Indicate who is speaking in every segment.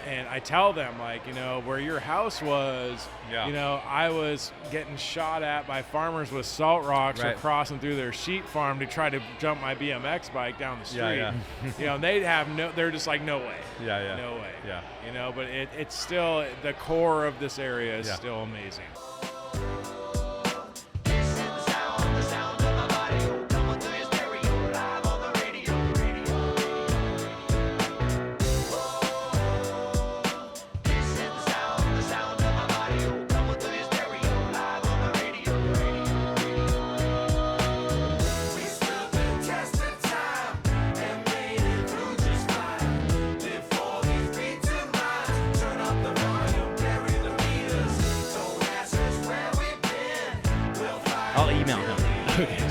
Speaker 1: And I tell them, like, where your house was, I was getting shot at by farmers with salt rocks or crossing through their sheep farm to try to jump my BMX bike down the street. And they're just like, no way. No way. But it's still, the core of this area is still amazing.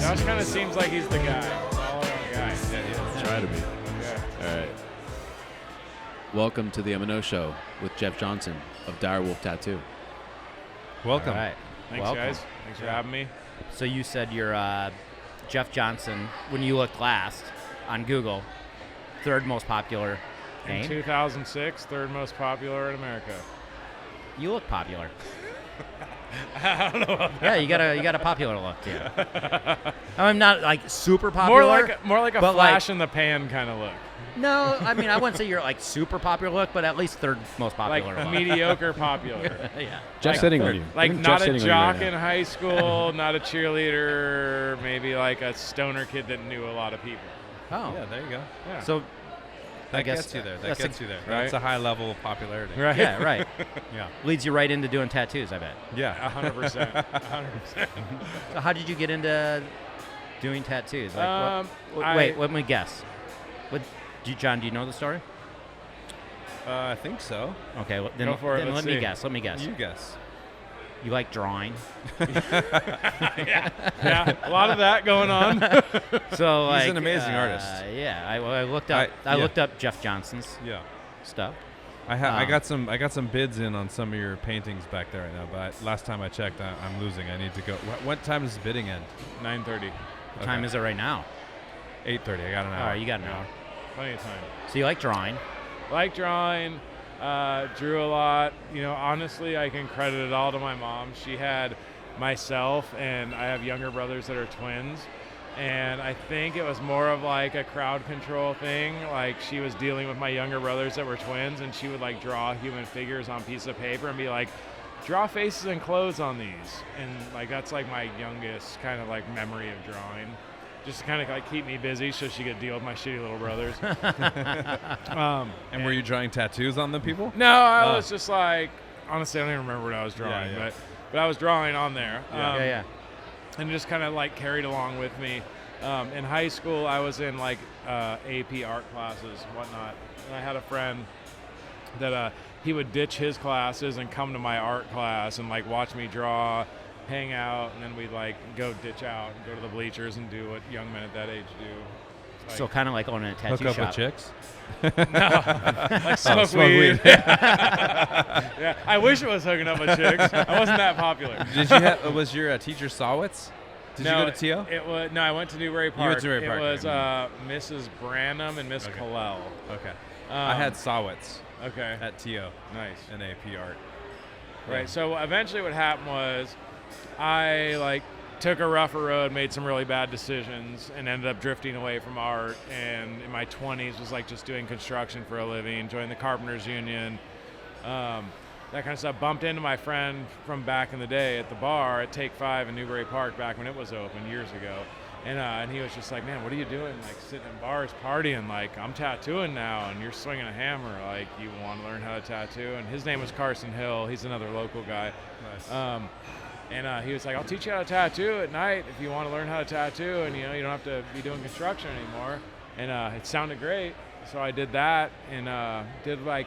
Speaker 1: Josh kind of seems like he's the guy. All around guy.
Speaker 2: Try to be.
Speaker 1: Okay.
Speaker 2: All right. Welcome to the MNO Show with Jeff Johnson of Direwolf Tattoo.
Speaker 3: Welcome.
Speaker 4: All right.
Speaker 1: Thanks, guys. Thanks for having me.
Speaker 4: So you said you're Jeff Johnson, when you looked last on Google, third most popular name?
Speaker 1: In 2006, third most popular in America.
Speaker 4: You look popular.
Speaker 1: I don't know about that.
Speaker 4: Yeah, you got a popular look too. I'm not like super popular.
Speaker 1: More like a flash in the pan kind of look.
Speaker 4: No, I mean I wouldn't say you're like super popular look, but at least third most popular.
Speaker 1: Like
Speaker 4: look.
Speaker 1: mediocre popular.
Speaker 4: Yeah.
Speaker 2: Jeff's sitting on you.
Speaker 1: Like not a jock in
Speaker 2: now.
Speaker 1: high school, not a cheerleader, maybe like a stoner kid that knew a lot of people.
Speaker 4: Oh.
Speaker 3: Yeah, there you go.
Speaker 1: Yeah.
Speaker 4: So
Speaker 3: That gets you there. That's a high level of popularity.
Speaker 1: Right.
Speaker 4: yeah, right.
Speaker 3: Yeah.
Speaker 4: Leads you right into doing tattoos, I bet.
Speaker 3: Yeah.
Speaker 1: 100%. 100%.
Speaker 4: So how did you get into doing tattoos? Like, let me guess. John, do you know the story?
Speaker 3: I think so.
Speaker 4: Okay, then,
Speaker 1: Go for it.
Speaker 4: then
Speaker 1: Let's
Speaker 4: let me
Speaker 1: see.
Speaker 4: guess. Let me guess.
Speaker 3: You guess.
Speaker 4: You like drawing?
Speaker 1: Yeah, a lot of that going on.
Speaker 4: So
Speaker 3: He's an amazing artist.
Speaker 4: Yeah, I looked up. I looked up Jeff Johnson's stuff.
Speaker 3: I got some bids in on some of your paintings back there right now, but last time I checked, I'm losing. I need to go. What time does the bidding end?
Speaker 1: 9:30.
Speaker 4: What time is it right now?
Speaker 3: 8:30. I got an hour.
Speaker 4: All right, you got an hour.
Speaker 1: Plenty of time.
Speaker 4: So you like drawing?
Speaker 1: Like drawing, drew a lot. Honestly, I can credit it all to my mom. She had myself, and I have younger brothers that are twins. And I think it was more of like a crowd control thing. Like she was dealing with my younger brothers that were twins, and she would like draw human figures on piece of paper and be like, draw faces and clothes on these. And like that's like my youngest kind of like memory of drawing. Just to kind of like keep me busy so she could deal with my shitty little brothers.
Speaker 3: And were you drawing tattoos on the people?
Speaker 1: No, I was just like, honestly, I don't even remember what I was drawing, but I was drawing on there. And just kind of like carried along with me. In high school, I was in like AP art classes, whatnot. And I had a friend that he would ditch his classes and come to my art class and like watch me draw, hang out, and then we'd like go ditch out and go to the bleachers and do what young men at that age do. Like,
Speaker 4: So kind of like owning a tattoo
Speaker 3: Hook up
Speaker 4: shop.
Speaker 3: with chicks?
Speaker 1: no, like smoke weed. Yeah, I wish it was hooking up with chicks. I wasn't that popular.
Speaker 3: Did you have? Was your teacher Sawitz? Did you go to TO?
Speaker 1: It was no. I went to Newbury Park.
Speaker 3: You went to Newbury Park.
Speaker 1: It was Mrs. Branham and Miss Colell.
Speaker 3: Okay. I had Sawitz
Speaker 1: Okay.
Speaker 3: at TO.
Speaker 1: Nice.
Speaker 3: In AP art.
Speaker 1: Right. So eventually, what happened was, I like took a rougher road, made some really bad decisions, and ended up drifting away from art. And in my 20s, was like just doing construction for a living, joined the Carpenters Union, that kind of stuff. Bumped into my friend from back in the day at the bar at Take 5 in Newbury Park back when it was open years ago. And he was just like, man, what are you doing? Like sitting in bars, partying. Like, I'm tattooing now, and you're swinging a hammer. Like, you want to learn how to tattoo? And his name was Carson Hill. He's another local guy.
Speaker 3: Nice.
Speaker 1: And he was like, I'll teach you how to tattoo at night if you want to learn how to tattoo, and you don't have to be doing construction anymore. And it sounded great, so I did that, and did like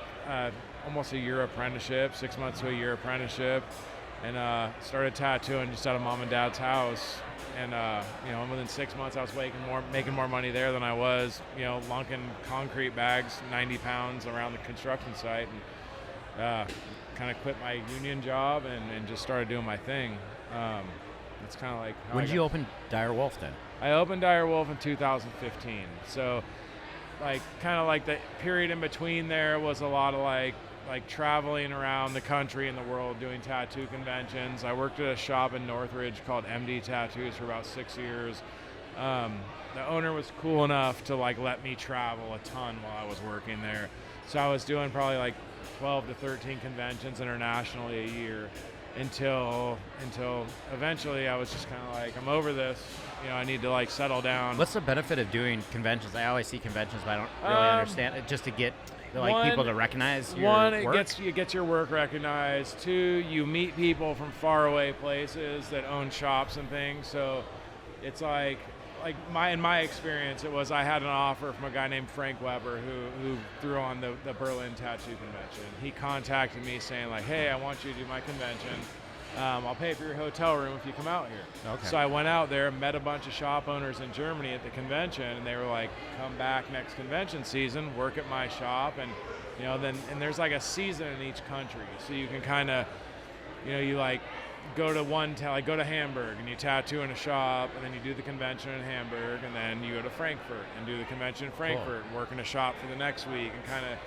Speaker 1: almost a year apprenticeship, 6 months to a year apprenticeship, and started tattooing just out of mom and dad's house. And within 6 months, I was making more money there than I was, lunking concrete bags, 90 pounds around the construction site, and kind of quit my union job and just started doing my thing. It's kind of like
Speaker 4: When did you open Direwolf then?
Speaker 1: I opened Direwolf in 2015. So, like, kind of like the period in between there was a lot of like like traveling around the country and the world doing tattoo conventions. I worked at a shop in Northridge called MD Tattoos for about 6 years. The owner was cool enough to like let me travel a ton while I was working there. So I was doing probably like 12 to 13 conventions internationally a year until eventually I was just kind of like, I'm over this. I need to like settle down.
Speaker 4: What's the benefit of doing conventions? I always see conventions, but I don't really understand it. Just to get people to recognize your work?
Speaker 1: It gets your work recognized. 2, you meet people from faraway places that own shops and things. So it's like in my experience, it was I had an offer from a guy named Frank Weber who threw on the Berlin Tattoo Convention. He contacted me saying like, hey, I want you to do my convention. I'll pay for your hotel room if you come out here.
Speaker 3: Okay.
Speaker 1: So I went out there, met a bunch of shop owners in Germany at the convention, and they were like, come back next convention season, work at my shop. And and there's like a season in each country. So you can kind of, you like go to go to Hamburg and you tattoo in a shop, and then you do the convention in Hamburg, and then you go to Frankfurt and do the convention in Frankfurt, and work in a shop for the next week, and kind of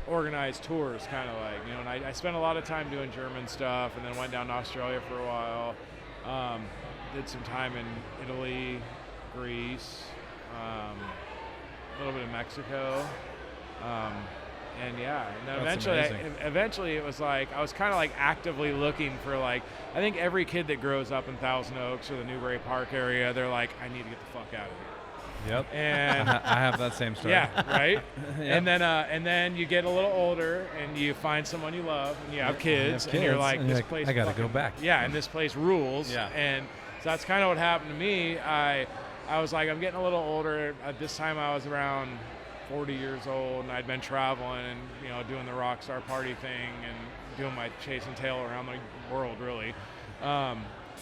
Speaker 1: organize tours, kind of like, and I spent a lot of time doing German stuff, and then went down to Australia for a while, did some time in Italy, Greece, a little bit of Mexico, and then eventually it was like I was kind of like actively looking for like, I think every kid that grows up in Thousand Oaks or the Newbury Park area, they're like, I need to get the fuck out of here.
Speaker 3: Yep.
Speaker 1: And
Speaker 3: I have that same story.
Speaker 1: Yeah, right.
Speaker 3: Yep.
Speaker 1: And then you get a little older and you find someone you love and you have kids, and you're like, this place.
Speaker 3: I gotta go back.
Speaker 1: Yeah, and this place rules.
Speaker 3: Yeah.
Speaker 1: And so that's kind of what happened to me. I was like, I'm getting a little older. At this time, I was around 40 years old, and I'd been traveling and doing the rock star party thing and doing my chase and tail around the world, really.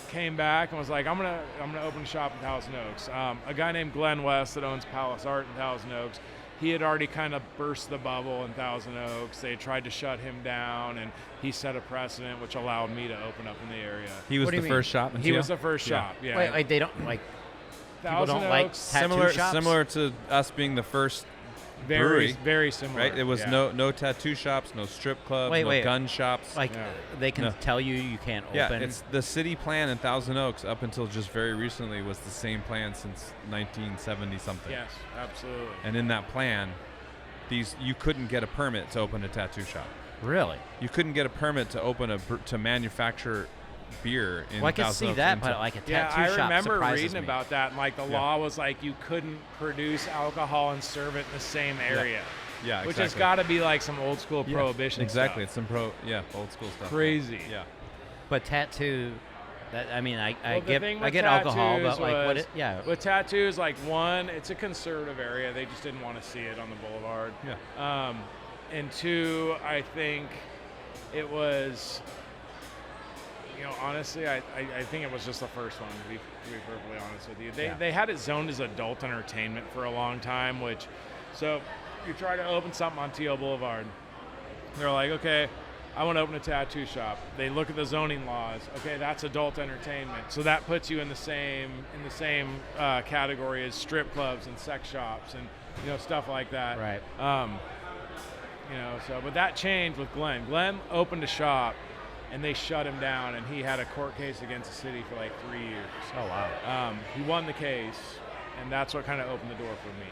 Speaker 1: Came back and was like, I'm gonna open a shop in Thousand Oaks. A guy named Glenn West that owns Palace Art in Thousand Oaks, he had already kind of burst the bubble in Thousand Oaks. They tried to shut him down, and he set a precedent which allowed me to open up in the area.
Speaker 3: He was the first shop.
Speaker 1: He was the first shop. Yeah.
Speaker 4: Wait, they don't like. People
Speaker 1: Thousand
Speaker 4: don't like
Speaker 1: Oaks,
Speaker 4: tattoo shops?
Speaker 3: Similar to us being the first
Speaker 1: very
Speaker 3: brewery,
Speaker 1: similar.
Speaker 3: right? It was no tattoo shops, no strip clubs, no gun shops.
Speaker 4: Like they can tell you can't open.
Speaker 3: Yeah, it's the city plan in Thousand Oaks up until just very recently was the same plan since 1970 something.
Speaker 1: Yes, absolutely.
Speaker 3: And in that plan, you couldn't get a permit to open a tattoo shop.
Speaker 4: Really?
Speaker 3: You couldn't get a permit to manufacture beer in
Speaker 4: I can
Speaker 3: Thousand
Speaker 4: see
Speaker 3: Oaks
Speaker 4: that, but like a tattoo shop
Speaker 1: I remember
Speaker 4: surprises
Speaker 1: reading
Speaker 4: me.
Speaker 1: about that, and like the law was like you couldn't produce alcohol and serve it in the same area.
Speaker 3: Yeah, exactly.
Speaker 1: Which has got to be like some old school prohibition
Speaker 3: Exactly,
Speaker 1: stuff.
Speaker 3: it's some old school stuff.
Speaker 1: Crazy.
Speaker 3: Yeah.
Speaker 4: But tattoo, I get
Speaker 1: tattoos
Speaker 4: alcohol, but like
Speaker 1: with tattoos, like one, it's a conservative area. They just didn't want to see it on the Boulevard.
Speaker 3: Yeah.
Speaker 1: And 2, I think it was. Honestly, I think it was just the first one, to be perfectly honest with you. They had it zoned as adult entertainment for a long time, so you try to open something on Teal Boulevard. They're like, okay, I want to open a tattoo shop. They look at the zoning laws. Okay, that's adult entertainment. So that puts you in the same category as strip clubs and sex shops and stuff like that.
Speaker 4: Right.
Speaker 1: But that changed with Glenn. Glenn opened a shop, and they shut him down, and he had a court case against the city for like 3 years.
Speaker 4: Oh, wow.
Speaker 1: He won the case, and that's what kind of opened the door for me.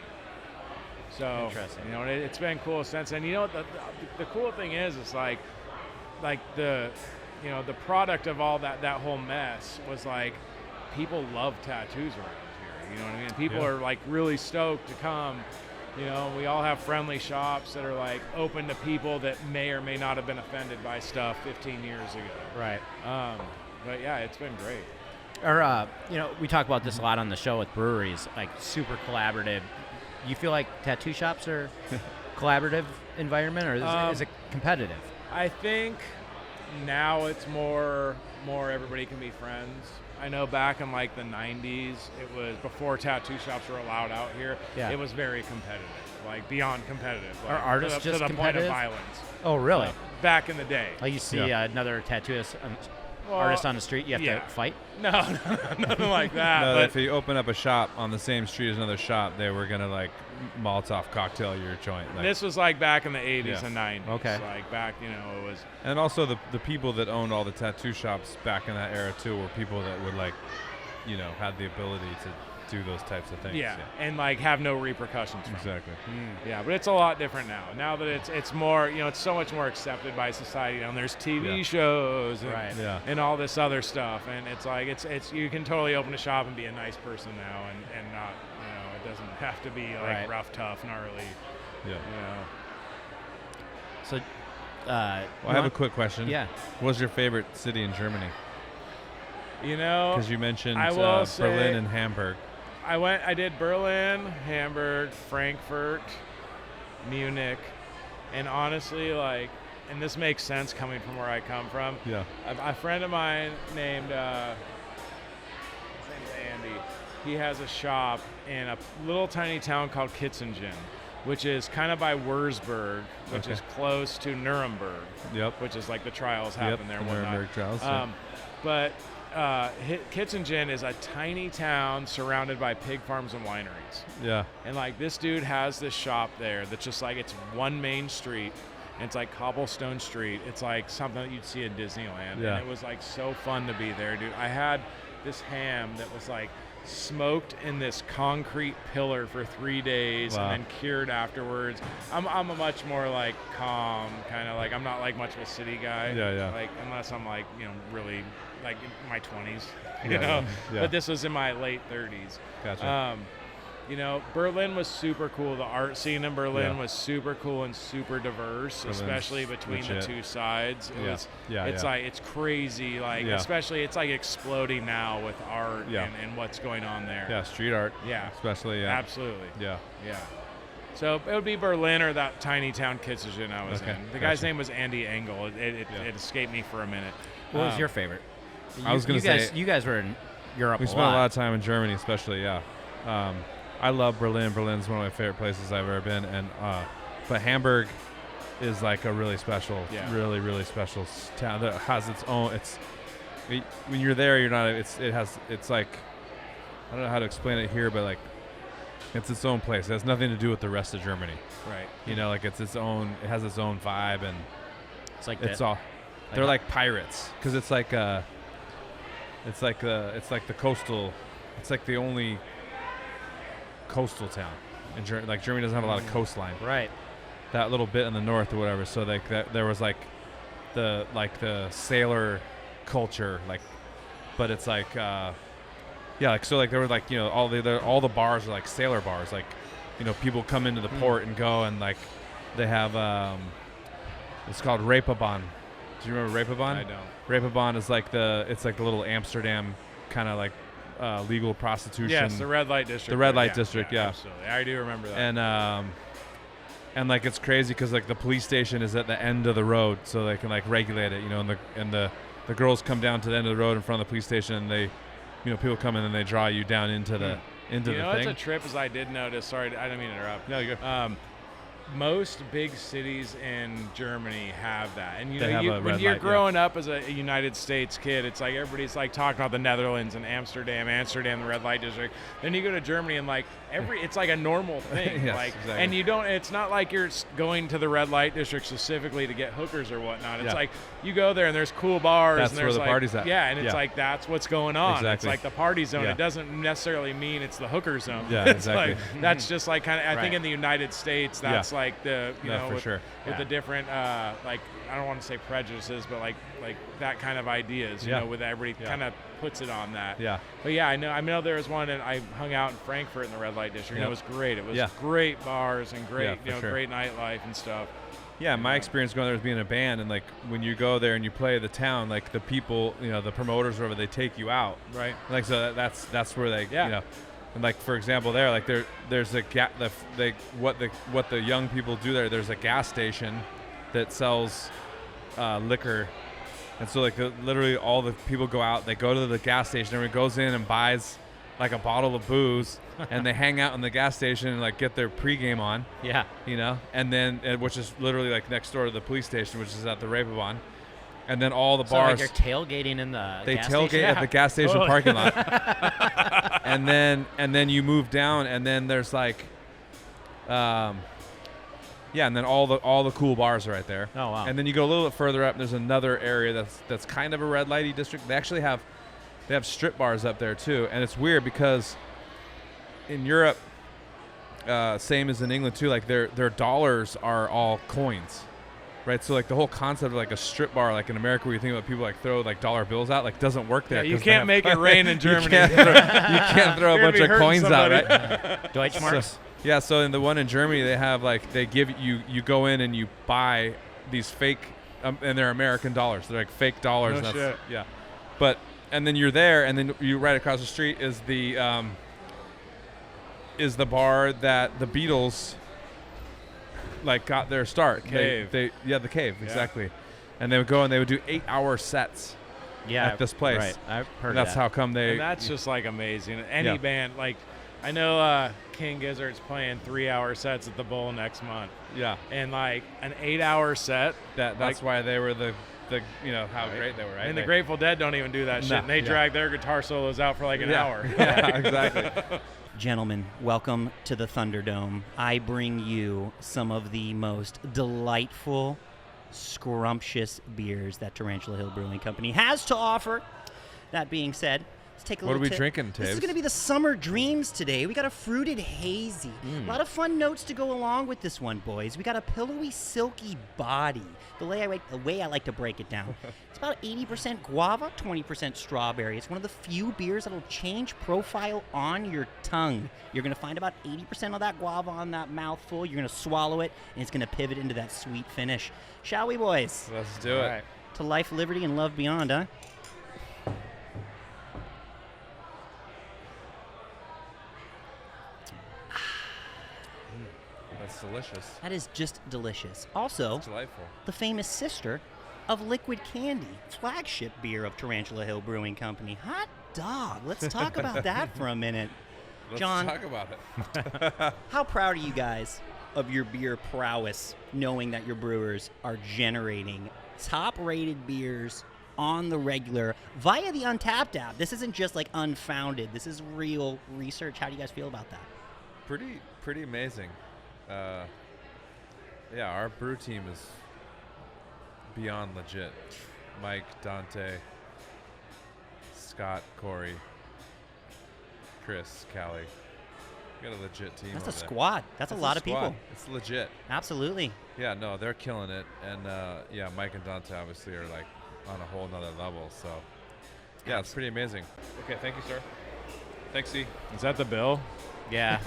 Speaker 1: So,
Speaker 4: interesting.
Speaker 1: It's been cool since. And the cool thing is like the product of all that whole mess was like, people love tattoos around here. You know what I mean? People are like really stoked to come. We all have friendly shops that are like open to people that may or may not have been offended by stuff 15 years ago.
Speaker 4: Right.
Speaker 1: But yeah, it's been great.
Speaker 4: Or, we talk about this a lot on the show with breweries, like super collaborative. You feel like tattoo shops are collaborative environment, or is it competitive?
Speaker 1: I think now it's more everybody can be friends. I know back in like the 90s, it was before tattoo shops were allowed out here. Yeah. It was very competitive, like beyond competitive. Like,
Speaker 4: are artists
Speaker 1: to the
Speaker 4: just
Speaker 1: point of
Speaker 4: competitive?
Speaker 1: violence.
Speaker 4: Oh, really?
Speaker 1: Back in the day.
Speaker 4: Like you see another tattooist artist on the street, you have
Speaker 1: yeah.
Speaker 4: to fight?
Speaker 1: No, nothing like that.
Speaker 3: No,
Speaker 1: but
Speaker 3: if you open up a shop on the same street as another shop, they were gonna like Molotov cocktail your joint. Like,
Speaker 1: this was like back in the 80s
Speaker 3: Yeah.
Speaker 1: and 90s.
Speaker 4: Okay.
Speaker 1: Like back, it was.
Speaker 3: and also the people that owned all the tattoo shops back in that era too were people that would like, had the ability to do those types of things.
Speaker 1: Yeah, and like have no repercussions from it.
Speaker 3: Exactly.
Speaker 1: Yeah, but it's a lot different now. Now that it's more, it's so much more accepted by society. And there's TV
Speaker 3: Yeah.
Speaker 1: shows and,
Speaker 4: Right.
Speaker 3: Yeah.
Speaker 1: and all this other stuff, and it's like it's you can totally open a shop and be a nice person now, and not, it doesn't have to be like
Speaker 4: Right.
Speaker 1: rough, tough, gnarly.
Speaker 3: Yeah.
Speaker 4: So,
Speaker 3: Well, I have a quick question.
Speaker 4: Yeah.
Speaker 3: What was your favorite city in Germany?
Speaker 1: Because
Speaker 3: Because you mentioned
Speaker 1: I will say-
Speaker 3: Berlin and Hamburg.
Speaker 1: I did Berlin, Hamburg, Frankfurt, Munich, and honestly, and this makes sense coming from where I come from.
Speaker 3: Yeah.
Speaker 1: A friend of mine named, his name's Andy. He has a shop in a little tiny town called Kitzingen, which is kind of by Würzburg, which
Speaker 3: Okay.
Speaker 1: is close to Nuremberg,
Speaker 3: Yep.
Speaker 1: which is like the trials happen there.
Speaker 3: the
Speaker 1: And whatnot.
Speaker 3: Nuremberg trials. Yeah.
Speaker 1: But Kitzingen is a tiny town surrounded by pig farms and wineries.
Speaker 3: Yeah.
Speaker 1: And like this dude has this shop there that's just like, it's one main street. And it's like cobblestone street. It's like something that you'd see in Disneyland.
Speaker 3: Yeah.
Speaker 1: And it was like so fun to be there, dude. I had this ham that was like smoked in this concrete pillar for 3 days
Speaker 3: Wow.
Speaker 1: and then cured afterwards. I'm a much more like calm kind of like, I'm not like much of a city guy.
Speaker 3: Yeah, yeah.
Speaker 1: Like unless I'm like, really like in my 20s,
Speaker 3: Yeah.
Speaker 1: But this was in my late 30s.
Speaker 3: Gotcha.
Speaker 1: Berlin was super cool. The art scene in Berlin
Speaker 3: Yeah.
Speaker 1: was super cool and super diverse,
Speaker 3: Berlin's
Speaker 1: especially between
Speaker 3: legit.
Speaker 1: the two sides. It's like, it's crazy. Like,
Speaker 3: Yeah.
Speaker 1: especially it's like exploding now with art
Speaker 3: Yeah.
Speaker 1: and what's going on there.
Speaker 3: Yeah, street art.
Speaker 1: Yeah.
Speaker 3: Especially. Yeah.
Speaker 1: Absolutely.
Speaker 3: Yeah.
Speaker 1: Yeah. So it would be Berlin or that tiny town Kitzingen I was
Speaker 3: Okay,
Speaker 1: in. The guy's
Speaker 3: gotcha.
Speaker 1: name was Andy Engel. It
Speaker 3: Yeah.
Speaker 1: escaped me for a minute.
Speaker 4: What was your favorite?
Speaker 3: I was gonna say-
Speaker 4: you guys were in Europe
Speaker 3: We
Speaker 4: a
Speaker 3: spent a lot
Speaker 4: lot.
Speaker 3: of time in Germany, especially. Yeah. I love Berlin. Berlin's one of my favorite places I've ever been, and but Hamburg is like a really special, really, really special town that has its own. When you're there, you're not. It's like, I don't know how to explain it here, but like, it's its own place. It has nothing to do with the rest of Germany.
Speaker 1: Right.
Speaker 3: Like it's its own. It has its own vibe, and
Speaker 4: It's like
Speaker 3: it's
Speaker 4: that.
Speaker 3: all. They're like pirates because it's like the coastal. It's like the only coastal town in Germany. Like Germany doesn't have a lot of coastline.
Speaker 4: Right.
Speaker 3: That little bit in the north or whatever. So like there was like the sailor culture, like, but it's like so like there were like all the bars are like sailor bars, like people come into the port and go, and like they have it's called Reeperbahn. Do you remember Reeperbahn?
Speaker 1: I don't.
Speaker 3: Reeperbahn is like the little Amsterdam kind of like legal prostitution.
Speaker 1: Yes, the red light district.
Speaker 3: The red light district, yeah.
Speaker 1: Absolutely. I do remember that.
Speaker 3: And like it's crazy because like the police station is at the end of the road, so they can like regulate it, and the girls come down to the end of the road in front of the police station, and they, people come in and they draw you down into the
Speaker 1: You know,
Speaker 3: thing.
Speaker 1: it's a trip, as I did notice. Sorry, I didn't mean to interrupt.
Speaker 3: No, you go.
Speaker 1: Most big cities in Germany have that, and
Speaker 3: They have a
Speaker 1: when
Speaker 3: red
Speaker 1: you're
Speaker 3: light,
Speaker 1: growing up as a United States kid, it's like everybody's like talking about the Netherlands and Amsterdam, the red light district. Then you go to Germany and like it's like a normal thing.
Speaker 3: Yes,
Speaker 1: like,
Speaker 3: exactly.
Speaker 1: and you don't. It's not like you're going to the red light district specifically to get hookers or whatnot. It's
Speaker 3: Yeah.
Speaker 1: like you go there and there's cool bars.
Speaker 3: That's
Speaker 1: and
Speaker 3: where
Speaker 1: there's
Speaker 3: the
Speaker 1: like,
Speaker 3: party's at.
Speaker 1: Yeah, and it's
Speaker 3: Yeah.
Speaker 1: like that's what's going on.
Speaker 3: Exactly.
Speaker 1: It's like the party zone.
Speaker 3: Yeah.
Speaker 1: It doesn't necessarily mean it's the hooker zone.
Speaker 3: Yeah,
Speaker 1: It's
Speaker 3: exactly.
Speaker 1: like, that's just like kind of. I think
Speaker 4: Right.
Speaker 1: in the United States, that's like the
Speaker 3: for
Speaker 1: with,
Speaker 3: sure.
Speaker 1: with the different like I don't want to say prejudices, but like that kind of ideas.
Speaker 3: Yeah.
Speaker 1: With everybody kind of puts it on that.
Speaker 3: Yeah.
Speaker 1: But yeah, I know there was one, and I hung out in Frankfurt in the red light district. And
Speaker 3: Yep.
Speaker 1: it was great. It was
Speaker 3: Yeah.
Speaker 1: great bars and great
Speaker 3: Yeah, for sure.
Speaker 1: great nightlife and stuff.
Speaker 3: Yeah, my experience going there was being in a band, and like when you go there and you play the town, like the people, the promoters or whatever, they take you out.
Speaker 1: Right.
Speaker 3: Like so that's where they
Speaker 1: Yeah.
Speaker 3: and like for example there like there's a what the young people do there's a gas station that sells liquor, and so like literally all the people go out, they go to the gas station, everyone goes in and buys like a bottle of booze and they hang out in the gas station and like get their pregame on.
Speaker 4: Yeah.
Speaker 3: And then which is literally like next door to the police station, which is at the Reeperbahn. And then all the
Speaker 4: So like
Speaker 3: bars.
Speaker 4: you're tailgating in the
Speaker 3: They
Speaker 4: gas
Speaker 3: tailgate
Speaker 4: station?
Speaker 3: at the gas station
Speaker 4: Totally.
Speaker 3: parking lot. and then you move down, and then there's like, and then all the cool bars are right there.
Speaker 4: Oh, wow.
Speaker 3: And then you go a little bit further up, and there's another area that's kind of a red lighty district. They actually have strip bars up there too, and it's weird because in Europe, same as in England too, like their dollars are all coins. Right, so like the whole concept of like a strip bar, like in America, where you think about people like throw like dollar bills out, like doesn't work there.
Speaker 1: Yeah, you
Speaker 3: 'cause they
Speaker 1: can't
Speaker 3: have-
Speaker 1: make it rain in Germany.
Speaker 3: you can't throw a
Speaker 1: You're
Speaker 3: bunch
Speaker 1: gonna
Speaker 3: of
Speaker 1: be hurting
Speaker 3: coins out,
Speaker 1: somebody.
Speaker 3: right?
Speaker 4: Deutschmarks?
Speaker 3: Yeah, so in the one in Germany, they have like they give you go in and you buy these fake, and they're American dollars. They're like fake dollars.
Speaker 1: No shit.
Speaker 3: Yeah, but and then you're there, and then you right across the street is the bar that the Beatles like got their start.
Speaker 1: Cave.
Speaker 3: The Cave, exactly. And they would go and they would do 8-hour sets
Speaker 4: Yeah.
Speaker 3: at this place.
Speaker 4: Right. I've heard
Speaker 3: And that's
Speaker 4: that.
Speaker 3: how come they.
Speaker 1: And that's just like amazing. Any
Speaker 3: Yeah.
Speaker 1: band, like I know King Gizzard's playing 3-hour sets at the Bowl next month,
Speaker 3: Yeah,
Speaker 1: and like an 8-hour set.
Speaker 3: that's
Speaker 1: like,
Speaker 3: why they were the how great they were, right?
Speaker 1: And the
Speaker 3: They-
Speaker 1: Grateful Dead don't even do that
Speaker 3: No,
Speaker 1: shit. And they
Speaker 3: yeah.
Speaker 1: drag their guitar solos out for like an hour.
Speaker 3: Yeah, exactly.
Speaker 5: Gentlemen, welcome to the Thunderdome. I bring you some of the most delightful, scrumptious beers that Tarantula Hill Brewing Company has to offer. That being said, let's take a
Speaker 3: What
Speaker 5: little
Speaker 3: are we
Speaker 5: tip.
Speaker 3: drinking,
Speaker 5: This is
Speaker 3: Taves?
Speaker 5: going to be the Summer Dreams today. We got a fruited hazy. A lot of fun notes to go along with this one, boys. We got a pillowy, silky body. The way I like to break it down. It's about 80% guava, 20% strawberry. It's one of the few beers that'll change profile on your tongue. You're going to find about 80% of that guava on that mouthful. You're going to swallow it, and it's going to pivot into that sweet finish. Shall we, boys?
Speaker 3: Let's do it.
Speaker 1: All right.
Speaker 5: To life, liberty, and love beyond, huh?
Speaker 3: That's delicious.
Speaker 5: That is just delicious. Also,
Speaker 3: It's delightful.
Speaker 5: the famous sister of Liquid Candy, flagship beer of Tarantula Hill Brewing Company. Hot dog. Let's talk about that for a minute.
Speaker 3: Let's
Speaker 5: John,
Speaker 3: talk about it.
Speaker 5: how proud are you guys of your beer prowess, knowing that your brewers are generating top-rated beers on the regular via the Untapped app? This isn't just like unfounded. This is real research. How do you guys feel about that?
Speaker 3: Pretty amazing. Yeah, our brew team is beyond legit. Mike, Dante, Scott, Corey, Chris, Callie. We got a legit team.
Speaker 5: That's a
Speaker 3: over there.
Speaker 5: squad. That's a lot of
Speaker 3: squad.
Speaker 5: people.
Speaker 3: It's legit.
Speaker 5: Absolutely.
Speaker 3: Yeah, no, they're killing it. And yeah, Mike and Dante obviously are like on a whole nother level. So yeah, it's pretty amazing. Okay, thank you, sir. Thanks, C.
Speaker 1: Is that the bill?
Speaker 4: Yeah.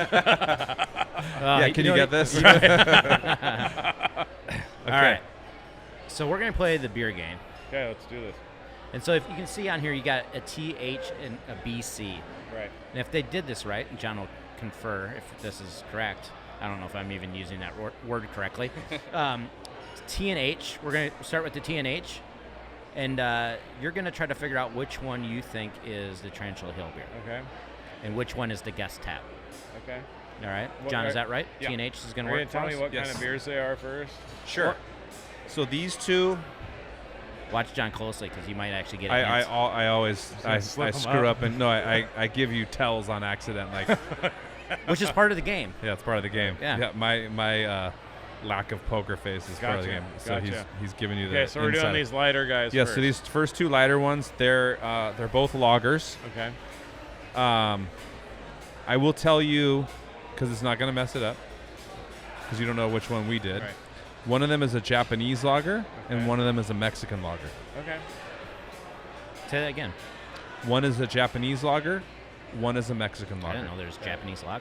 Speaker 3: Yeah, can you get this?
Speaker 4: All right. So we're going to play the beer game.
Speaker 1: Okay, let's do this.
Speaker 4: And so if you can see on here, you got a TH and a BC.
Speaker 1: Right.
Speaker 4: And if they did this right, and John will confer if this is correct. I don't know if I'm even using that word correctly. T and H. We're going to start with the T and H. And you're going to try to figure out which one you think is the Tarantula Hill beer.
Speaker 1: Okay.
Speaker 4: And which one is the guest tap.
Speaker 1: Okay.
Speaker 4: All right.
Speaker 1: What-
Speaker 4: John, is that right?
Speaker 1: Yeah.
Speaker 4: T and H is going to
Speaker 1: Are you
Speaker 4: work
Speaker 1: gonna tell
Speaker 4: for
Speaker 1: me
Speaker 4: us?
Speaker 1: what
Speaker 3: Yes.
Speaker 1: kind of beers they are first?
Speaker 3: Sure. So these two,
Speaker 4: Watch John closely because you might actually get
Speaker 3: I
Speaker 4: hints.
Speaker 3: always
Speaker 1: gonna slip 'em
Speaker 3: screw
Speaker 1: up.
Speaker 3: up and no, I give you tells on accident. Like
Speaker 4: Which is part of the game.
Speaker 3: yeah, it's part of the game.
Speaker 4: Yeah.
Speaker 3: My lack of poker face is part of the
Speaker 1: Gotcha,
Speaker 3: game. So
Speaker 1: gotcha.
Speaker 3: he's giving you the
Speaker 1: Okay, so we're doing
Speaker 3: insight.
Speaker 1: these lighter guys
Speaker 3: Yeah,
Speaker 1: first.
Speaker 3: so these first two lighter ones, they're both lagers.
Speaker 1: Okay.
Speaker 3: I will tell you, because it's not going to mess it up, because you don't know which one we did.
Speaker 1: Right.
Speaker 3: One of them is a Japanese lager,
Speaker 1: Okay.
Speaker 3: and one of them is a Mexican lager.
Speaker 1: Okay.
Speaker 4: Say that again.
Speaker 3: One is a Japanese lager, one is a Mexican
Speaker 4: I
Speaker 3: lager.
Speaker 4: didn't know there's Japanese lagers.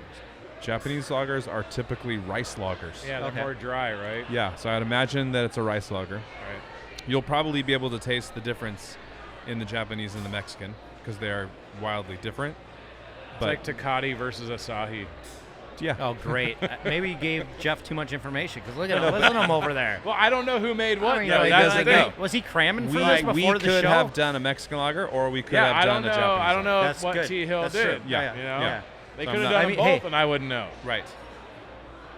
Speaker 3: Japanese lagers are typically rice lagers.
Speaker 1: Yeah, they're
Speaker 4: Okay.
Speaker 1: more dry, right?
Speaker 3: Yeah, so I'd imagine that it's a rice lager.
Speaker 1: Right.
Speaker 3: You'll probably be able to taste the difference in the Japanese and the Mexican, because they are wildly different.
Speaker 1: It's
Speaker 3: But
Speaker 1: like Tecate versus Asahi.
Speaker 3: yeah,
Speaker 4: Oh, great. Maybe you gave Jeff too much information because look at him. Listen to him over there.
Speaker 1: Well, I don't know who made what.
Speaker 4: I mean,
Speaker 1: though.
Speaker 3: he
Speaker 1: That's
Speaker 3: doesn't
Speaker 1: the thing.
Speaker 3: know.
Speaker 4: Was he cramming for
Speaker 3: we,
Speaker 4: this before the
Speaker 3: could
Speaker 4: show?
Speaker 3: have done a Mexican lager, or we could
Speaker 1: Yeah,
Speaker 3: have
Speaker 1: I
Speaker 3: done
Speaker 1: don't
Speaker 3: a
Speaker 1: know.
Speaker 3: Japanese
Speaker 1: I don't know
Speaker 3: lager.
Speaker 4: That's
Speaker 1: what
Speaker 4: good.
Speaker 1: T Hill
Speaker 4: That's
Speaker 1: did.
Speaker 4: true.
Speaker 3: Yeah,
Speaker 1: You know,
Speaker 3: yeah.
Speaker 1: they
Speaker 3: So
Speaker 1: could
Speaker 3: I'm
Speaker 1: have
Speaker 3: not-
Speaker 1: done
Speaker 4: I mean,
Speaker 1: both,
Speaker 4: hey.
Speaker 1: and I wouldn't know.
Speaker 3: Right.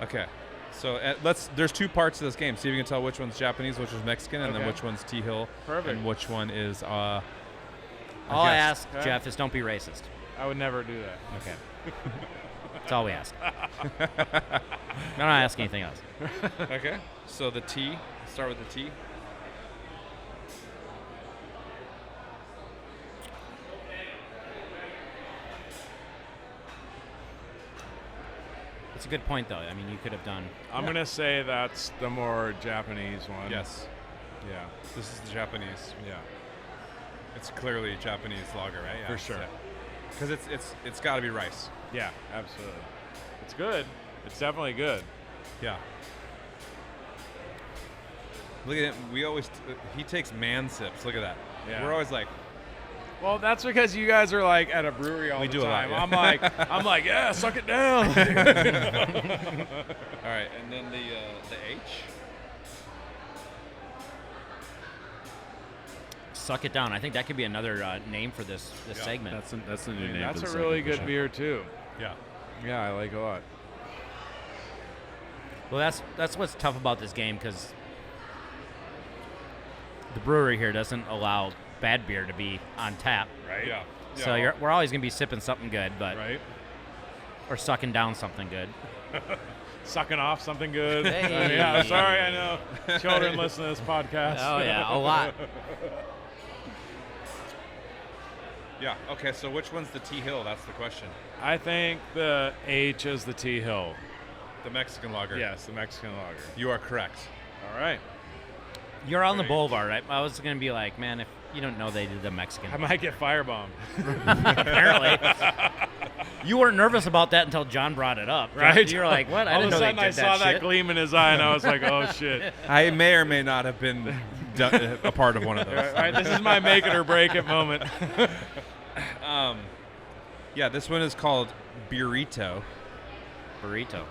Speaker 3: Okay. So there's two parts to this game. See if you can tell which one's Japanese, which is Mexican, and then which one's Tea Hill, and which one is.
Speaker 4: All I ask, Jeff, is don't be racist.
Speaker 1: I would never do that.
Speaker 4: Okay. That's all we ask. I don't ask anything else.
Speaker 3: Okay. So the tea. Start with the tea.
Speaker 4: It's a good point, though. I mean, you could have done.
Speaker 1: I'm gonna say that's the more Japanese one.
Speaker 3: Yes.
Speaker 1: Yeah.
Speaker 3: This is the Japanese. Yeah. It's clearly Japanese lager, right? Yeah,
Speaker 1: For sure.
Speaker 3: Because it's got to be rice.
Speaker 1: Yeah, absolutely. It's good. It's definitely good.
Speaker 3: Yeah. Look at him. We always he takes man sips. Look at that.
Speaker 1: Yeah.
Speaker 3: We're always like.
Speaker 1: Well, that's because you guys are like at a brewery all the
Speaker 3: do
Speaker 1: time.
Speaker 3: a lot, yeah.
Speaker 1: I'm like, yeah, suck it down.
Speaker 3: All right, and then the H.
Speaker 4: Suck it down. I think that could be another name for this segment.
Speaker 2: That's the new name.
Speaker 1: That's
Speaker 2: for
Speaker 1: a
Speaker 2: the
Speaker 1: really
Speaker 2: segment,
Speaker 1: good beer too.
Speaker 3: Yeah.
Speaker 1: Yeah, I like it a lot.
Speaker 4: Well, that's what's tough about this game, because the brewery here doesn't allow bad beer to be on tap.
Speaker 1: Right?
Speaker 3: Yeah.
Speaker 4: So we're always going to be sipping something good, but
Speaker 1: Right?
Speaker 4: or sucking down something good.
Speaker 1: Sucking off something good.
Speaker 4: Hey.
Speaker 1: Yeah, sorry, I know. Children listen to this podcast.
Speaker 4: Oh, yeah, a lot.
Speaker 3: Yeah. Okay. So which one's the Tea Hill? That's the question.
Speaker 1: I think the H is the Tea Hill.
Speaker 3: The Mexican lager.
Speaker 1: Yes, the Mexican lager.
Speaker 3: You are correct.
Speaker 1: All right.
Speaker 4: You're on the Boulevard, right? I was going to be like, man, if you don't know they did the Mexican.
Speaker 1: I might get firebombed.
Speaker 4: Apparently. You weren't nervous about that until John brought it up.
Speaker 1: Right?
Speaker 4: You were like, what? I
Speaker 1: All
Speaker 4: didn't
Speaker 1: of
Speaker 4: know
Speaker 1: a
Speaker 4: they
Speaker 1: sudden
Speaker 4: did
Speaker 1: I saw
Speaker 4: that
Speaker 1: that
Speaker 4: shit.
Speaker 1: gleam in his eye, and I was like, oh, shit.
Speaker 3: I may or may not have been a part of one of those.
Speaker 1: All right, this is my make it or break it moment.
Speaker 3: Yeah, this one is called Burrito.
Speaker 4: Burrito.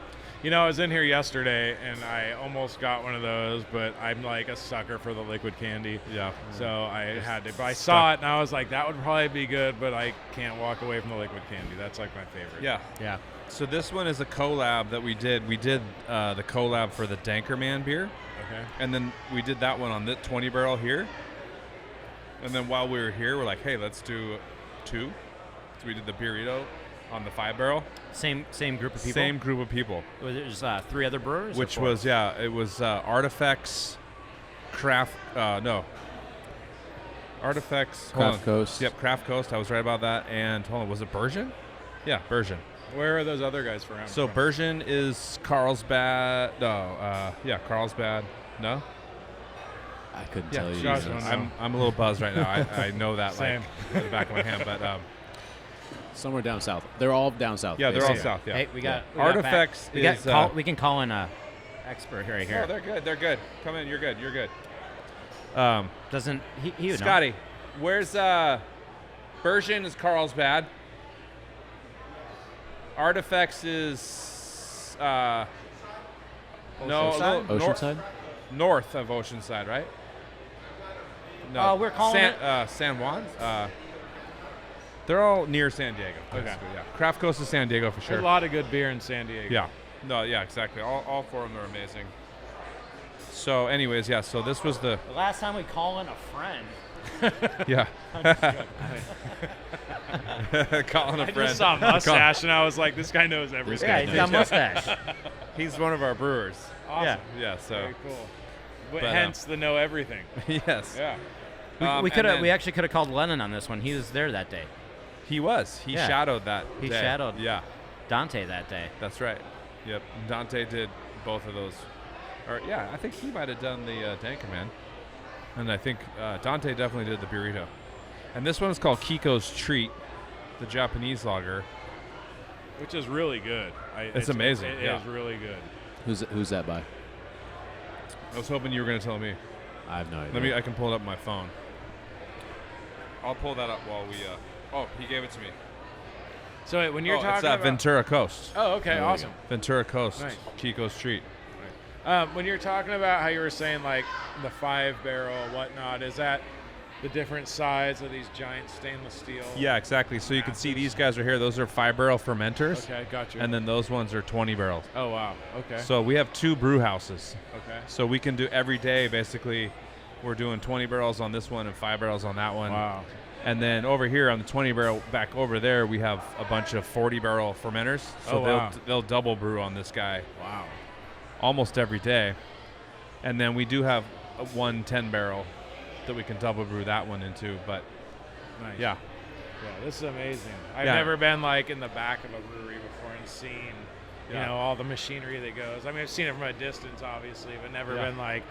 Speaker 1: You know, I was in here yesterday, and I almost got one of those, but I'm like a sucker for the liquid candy.
Speaker 3: Yeah.
Speaker 1: So I had to. But I saw it, and I was like, that would probably be good, but I can't walk away from the liquid candy. That's like my favorite.
Speaker 3: Yeah.
Speaker 4: Yeah.
Speaker 3: So this one is a collab that we did. We did the collab for the Dankerman beer.
Speaker 1: Okay.
Speaker 3: And then we did that one on the 20 barrel here. And then while we were here, we're like, hey, let's do 2. So we did the burrito on the 5 barrel.
Speaker 4: Same group of people?
Speaker 3: Same group of people.
Speaker 4: There's 3 other brewers?
Speaker 3: Which was, it was Artifacts, Artifacts.
Speaker 2: Craft Coast.
Speaker 3: Yep, Craft Coast. I was right about that. And hold on, was it Bergen? Yeah, Bergen.
Speaker 1: Where are those other guys from?
Speaker 3: So Bergen is Carlsbad. No, Carlsbad. No?
Speaker 2: I couldn't
Speaker 3: Yeah,
Speaker 2: tell you.
Speaker 1: Josh
Speaker 2: Jesus.
Speaker 1: won't know.
Speaker 3: I'm a little buzzed right now. I know that
Speaker 1: Same.
Speaker 3: like in the back of my hand, but
Speaker 2: Somewhere down south. They're all down south.
Speaker 3: yeah, they're all
Speaker 2: basically.
Speaker 3: south. Yeah.
Speaker 4: Hey, we got
Speaker 3: Artifacts
Speaker 4: we got
Speaker 3: is.
Speaker 4: we can call in a expert right here.
Speaker 3: Oh, they're good. They're good. Come in. You're good. You're good.
Speaker 4: Doesn't he would know.
Speaker 3: Scotty, where's Bergen is Carlsbad. Artifacts is no
Speaker 4: Oceanside?
Speaker 2: Oceanside?
Speaker 3: north of Oceanside, right?
Speaker 4: Oh, we're calling it
Speaker 3: San Juan. They're all near San Diego.
Speaker 1: Okay.
Speaker 3: basically, Yeah. Craft Coast is San Diego for
Speaker 1: There's
Speaker 3: sure.
Speaker 1: a lot of good beer in San Diego.
Speaker 3: Yeah. No. Yeah. Exactly. All 4 of them are amazing. So, anyways, yeah. So this was the
Speaker 4: The last time we call in a friend.
Speaker 3: yeah. Calling a
Speaker 1: I
Speaker 3: friend.
Speaker 1: just saw a mustache, and I was like, this guy knows everything.
Speaker 4: Yeah, he's got a mustache.
Speaker 3: He's one of our brewers.
Speaker 1: Awesome.
Speaker 4: Yeah.
Speaker 3: Yeah. So
Speaker 1: Very cool. But
Speaker 3: But,
Speaker 1: hence the know everything.
Speaker 3: yes.
Speaker 1: Yeah.
Speaker 4: We
Speaker 3: and
Speaker 4: could have.
Speaker 3: then
Speaker 4: We actually could have called Lennon on this one. He was there that day.
Speaker 3: He was. He
Speaker 4: Yeah.
Speaker 3: shadowed that.
Speaker 4: He
Speaker 3: day.
Speaker 4: shadowed.
Speaker 3: Yeah.
Speaker 4: Dante that day.
Speaker 3: That's right. Yep. Dante did both of those. Or yeah, I think he might have done the Dankerman. And I think Dante definitely did the burrito. And this one is called Kiko's Treat, the Japanese lager.
Speaker 1: Which is really good.
Speaker 3: It's amazing,
Speaker 1: It
Speaker 3: yeah.
Speaker 1: is really good.
Speaker 2: Who's that by?
Speaker 3: I was hoping you were going to tell me.
Speaker 2: I have no idea.
Speaker 3: I can pull it up on my phone. I'll pull that up while we. Oh, he gave it to me.
Speaker 1: So wait, when you're
Speaker 3: it's
Speaker 1: talking about
Speaker 3: Ventura Coast.
Speaker 1: Oh, okay,
Speaker 2: There we
Speaker 1: awesome.
Speaker 3: Ventura Coast.
Speaker 1: Nice.
Speaker 3: Kiko's Treat.
Speaker 1: When you're talking about how you were saying like the 5 barrel whatnot, is that the different sides of these giant stainless steel.
Speaker 3: Yeah, exactly. So you can see these guys right here. Those are 5-barrel fermenters.
Speaker 1: Okay, got you.
Speaker 3: And then those ones are 20 barrels.
Speaker 1: Oh, wow. Okay.
Speaker 3: So we have 2 brew houses.
Speaker 1: Okay.
Speaker 3: So we can do every day, basically, we're doing 20 barrels on this one and 5 barrels on that one.
Speaker 1: Wow.
Speaker 3: And then over here on the 20 barrel, back over there, we have a bunch of 40 barrel fermenters. So
Speaker 1: wow.
Speaker 3: they'll double brew on this guy
Speaker 1: Wow.
Speaker 3: almost every day. And then we do have one 10 barrel that we can double brew that one into. But
Speaker 1: Nice.
Speaker 3: yeah.
Speaker 1: Yeah, this is amazing. I've
Speaker 3: Yeah.
Speaker 1: never been like in the back of a brewery before and seen, you
Speaker 3: Yeah.
Speaker 1: know, all the machinery that goes. I mean, I've seen it from a distance, obviously, but never
Speaker 3: Yeah.
Speaker 1: been like